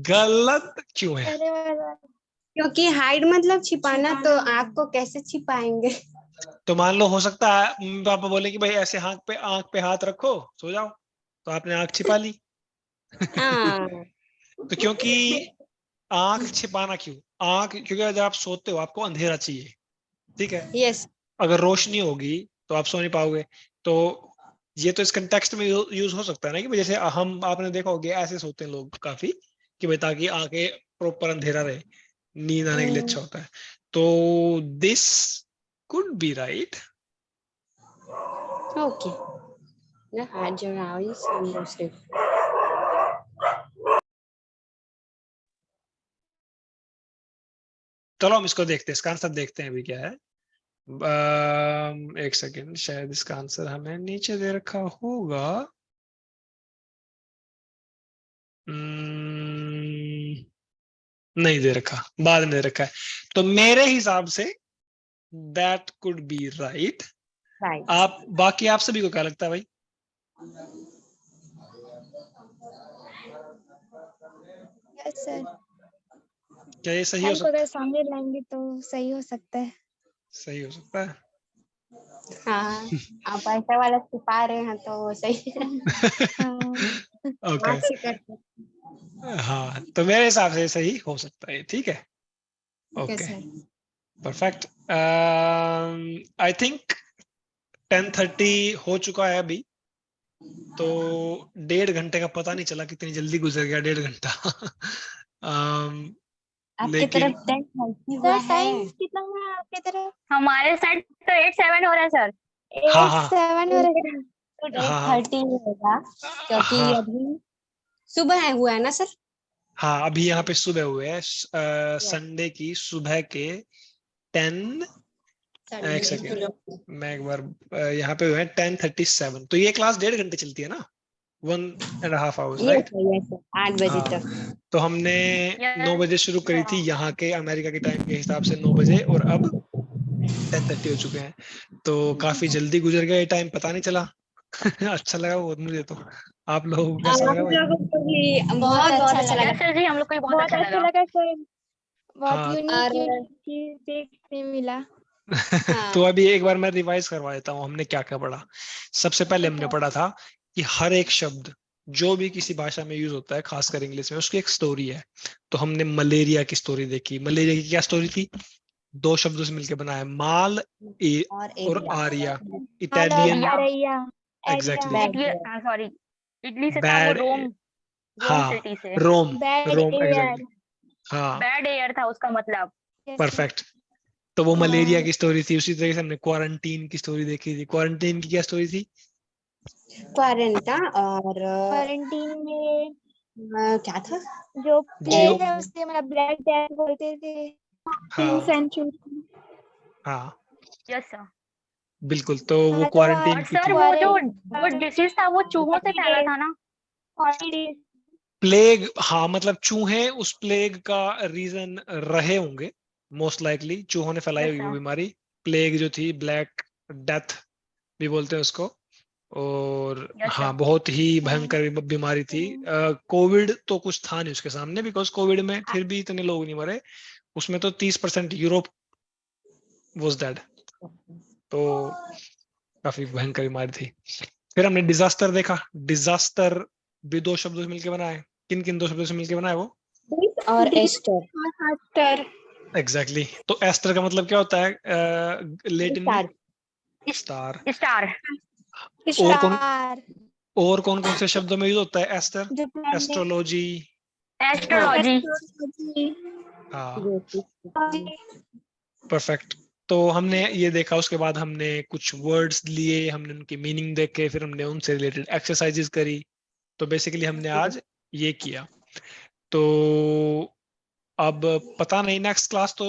गलत क्यों है? क्योंकि हाइड मतलब छिपाना, तो आँख को कैसे छिपाएंगे? तो मान लो हो सकता है मम्मी पापा बोले कि भाई ऐसे आंख पे हाथ रखो सो जाओ, तो आपने आंख छिपा ली। तो क्योंकि आंख छिपाना क्यों? क्योंकि जब आप सोते हो आपको अंधेरा चाहिए, ठीक है? यस। अगर रोशनी होगी तो आप सो नहीं पाओगे। तो ये तो इस कंटेक्स्ट में यूज हो सकता है ना कि जैसे आपने देखा होगा ऐसे सोते हैं लोग काफी कि भाई ताकि आंखें प्रॉपर अंधेरा रहे, नींद आने के लिए अच्छा होता है। तो this could be right. Okay. hide your eyes and go sleep. चलो हम इसको देखते हैं, इसका आंसर देखते हैं अभी क्या है। एक सेकेंड, शायद इसका आंसर हमें नीचे दे रखा होगा। नहीं दे रखा, बाद में दे रखा है। तो मेरे हिसाब say that could be right. Right. आप बाकी आप सभी को क्या लगता है भाई? यस सर, क्या ये सही हो हेल्प सकता अगर है? सामने लाएंगे तो सही हो सकता है। सही हो सकता है। हाँ, आप ऐसा वाला छुपा रहे हैं तो सही है। हाँ ओके, आपसे करते हाँ तो मेरे हिसाब से सही हो सकता है, ठीक है। Okay okay, sir. Perfect. I think 10:30 हो चुका है अभी, तो 1.5 घंटे का पता नहीं चला, कितनी जल्दी गुजर गया 1.5 घंटा। आपके लेकिन तरफ 10:30 हुआ सर है। टाइम कितना है आपके तरफ? हमारे साइड तो 8-7 हो रहा है सर। हाँ हाँ 8-7 हो रहा है। हाँ हाँ 8:30 होगा, क्योंकि हाँ अभी सुबह हुआ है ना सर। हाँ, अभी यहाँ पे सुबह हुए हैं, संडे की सुबह के 10, एक सेकेंड, मैं एक बार यहाँ पे हुए हैं 10:37। तो ये क्लास 1.5 घंटे चलती है ना, 1.5 आवर्स, राइट? यस सर, 8 बजे हाँ, तक। तो हमने 9 बजे शुरू करी थी यहाँ के अमेरिका के टाइम के हिसाब से 9 बजे, और अब 10:30 हो चुके हैं। तो काफी जल्दी गुजर गया ये टाइम, पता नहीं चला। अच्छा लगा बहुत मुझे तो। आप लोगों को कैसा लगा आप भाई? लोगों को भी बहुत बहुत अच्छा लगा। यस सर जी, हम लोग को भी बहुत बहुत अच्छा अच्छा लगा। लगा सर, बहुत हाँ यूनिक और चीज देखने मिला। तो हाँ, अभी एक बार मैं रिवाइज करवा देता हूँ हमने क्या क्या पढ़ा। सबसे पहले हमने पढ़ा था कि हर एक शब्द जो भी किसी भाषा में यूज होता है, खासकर इंग्लिश में, उसकी एक स्टोरी है। तो हमने मलेरिया की स्टोरी देखी। मलेरिया की क्या स्टोरी थी? 2 शब्दों से मिलकर बना है, माल और और एरिया। आर्या, हाल और Italian. Aria, exactly, aria, Italy, sorry, Italy से था वो, बैड, रोम, रोम हाँ सिटी से। Rome, bad Rome air. Exactly, हाँ बैड एयर था उसका मतलब। परफेक्ट। तो वो मलेरिया हाँ की स्टोरी थी। उसी तरह से हमने क्वारंटीन की स्टोरी देखी थी। क्वारंटीन की क्या स्टोरी थी? क्वारंटा और क्वारंटीन में क्या था? जो जियो, प्लेग है उससे मतलब ब्लैक डेथ बोलते थे। हाँ सेंचुरी। हाँ यस सर। बिल्कुल। तो वो हाँ तो वहाँ और क्वारंटीन की सर थी। वो डिसीज था, वो चूहों से फैला था ना। 40 डेज। प्लेग, हाँ मतलब चूहे उस प्लेग का रीजन रहे होंगे, मोस्ट लाइकली चूहों ने फैलाई यस होगी वो सर। बीमारी। प्लेग जो थी, ब्लैक डेथ भी बोलते हैं उसको। और यस हाँ, सर। बहुत ही हाँ भयंकर बीमारी थी। कोविड तो कुछ था नहीं उसके सामने, बिकॉज कोविड में फिर भी इतने लोग नहीं मरे। उसमें तो 30% यूरोप वॉज डेड। तो काफी भयंकर बीमारी थी। फिर हमने डिजास्टर देखा। डिजास्टर भी 2 शब्दों से मिलकर बना है। किन किन 2 शब्दों से मिलकर बना है वो? और एस्टर। आफ्टर। एग्जैक्टली तो एस्टर का मतलब क्या होता है लेटिन में? स्टार। स्टार। स्टार। स्टार और कौन कौन से शब्दों में यूज होता है एस्टर? जो प्लैनेट। एस्ट्रोलॉजी, हाँ, एस्ट्रोलॉजी। हाँ ज्योतिष। परफेक्ट। तो हमने ये देखा, उसके बाद हमने कुछ वर्ड्स लिए, हमने उनकी मीनिंग देखे, फिर हमने उनसे रिलेटेड एक्सरसाइजेस करी। तो बेसिकली हमने आज ये किया। तो अब पता नहीं, नेक्स्ट क्लास तो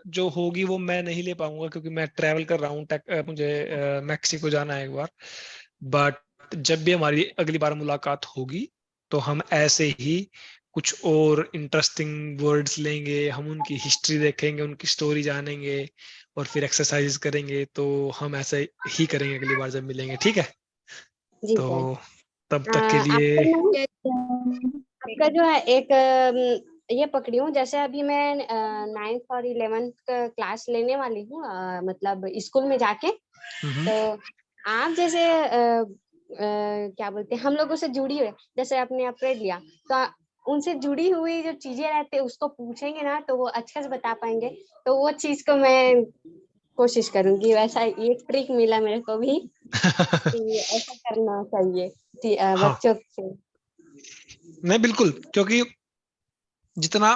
जो होगी वो मैं नहीं ले पाऊंगा, क्योंकि मैं ट्रैवल कर रहा हूँ। मुझे मैक्सिको जाना है एक बार। बट जब भी हमारी अगली बार मुलाकात होगी, तो हम ऐसे ही कुछ और इंटरेस्टिंग वर्ड्स लेंगे, हम उनकी हिस्ट्री देखेंगे, उनकी स्टोरी जानेंगे, और फिर एक्सरसाइज करेंगे। तो हम ऐसे ही करेंगे अगली बार जब मिलेंगे, ठीक है? जी तो सर। तब तक के लिए आपका आपका जो है एक ये पकड़ी हूँ, जैसे अभी मैं 9th और 11th का क्लास लेने वाली हूँ, मतलब स्कूल में जाके। हम्म, तो आप जैसे क्या बोलते हैं, हम लोगों से जुड़ी हुई, जैसे आपने अपग्रेड लिया, तो उनसे जुड़ी हुई जो चीजें रहती है उसको पूछेंगे ना, तो वो अच्छे से बता पाएंगे। तो वो चीज को मैं कोशिश करूंगी। वैसा एक ट्रिक मिला मेरे को भी कि ऐसा करना चाहिए हाँ बच्चों से। नहीं बिल्कुल, क्योंकि जितना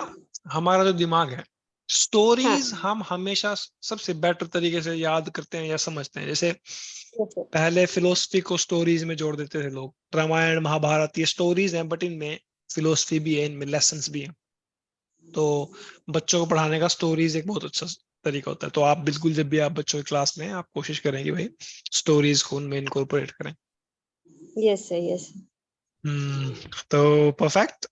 हमारा जो दिमाग है, हाँ, स्टोरीज हम हमेशा सबसे बेटर तरीके से याद करते हैं या समझते हैं। जैसे जैसे पहले फिलोसफी को स्टोरीज में जोड़ देते थे लोग। रामायण महाभारत ये स्टोरीज हैं, बट इनमें फिलोसफी भी है, इनमें लेसन्स भी हैं। तो बच्चों को पढ़ाने का स्टोरीज एक बहुत अच्छा तरीका होता है। तो आप बिल्कुल जब भी आप बच्चों की क्लास में, आप कोशिश करेंगे भाई स्टोरीज को उनमें इनकॉर्पोरेट करें। Yes sir, yes. तो परफेक्ट।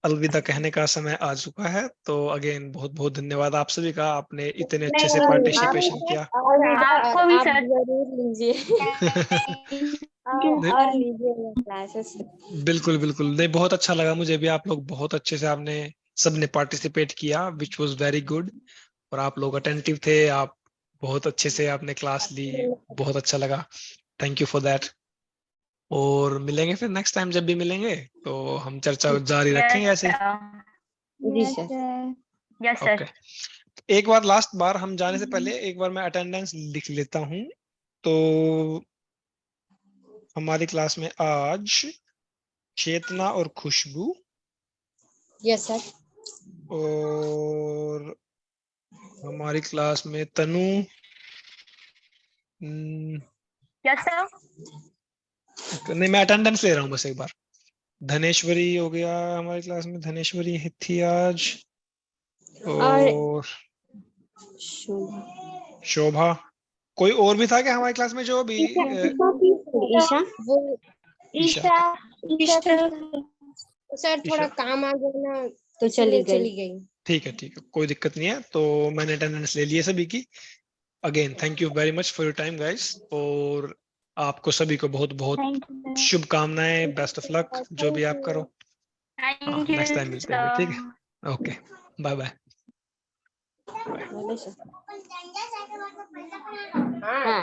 अलविदा कहने का समय आ चुका है। तो अगेन बहुत बहुत धन्यवाद आप सभी का, आपने इतने अच्छे से पार्टिसिपेशन किया। आपको भी आप सर। जरूर लीजिए नहीं, और लीजिए क्लासेस। बिल्कुल बिल्कुल, नहीं बहुत अच्छा लगा मुझे भी, आप लोग बहुत अच्छे से आपने सबने पार्टिसिपेट किया, विच वाज वेरी गुड। और आप लोग अटेंटिव थे, आप बहुत अच्छे से आपने क्लास ली, बहुत अच्छा लगा, थैंक यू फॉर दैट। और मिलेंगे फिर नेक्स्ट टाइम, जब भी मिलेंगे तो हम चर्चा जारी रखेंगे ऐसे ही। जी yes sir. Sir. Yes sir. Okay, एक बार लास्ट बार हम जाने से पहले एक बार मैं अटेंडेंस लिख लेता हूँ। तो हमारी क्लास में आज चेतना और खुशबू, यस सर। और हमारी क्लास में तनु, यस सर। नहीं मैं अटेंडेंस ले रहा हूँ बस एक बार। धनेश्वरी हो गया हमारी क्लास में, धनेश्वरी थी आज, और शोभा। कोई और भी था क्या हमारी क्लास में जो अभी ईशा। वो ईशा। ईशा सर थोड़ा ईशा। काम आ गया ना, तो चली गई। ठीक है, कोई दिक्कत नहीं है, तो मैंने अटेंडेंस ले ली है सभी की। Again thank you very much for your time guys, और आपको सभी को बहुत बहुत थैंक यू शुभकामनाएं, बेस्ट ऑफ लक जो भी आप करो। थैंक यू नेक्स्ट टाइम मिलते हैं, ठीक है, ओके, बाय बाय। हाँ।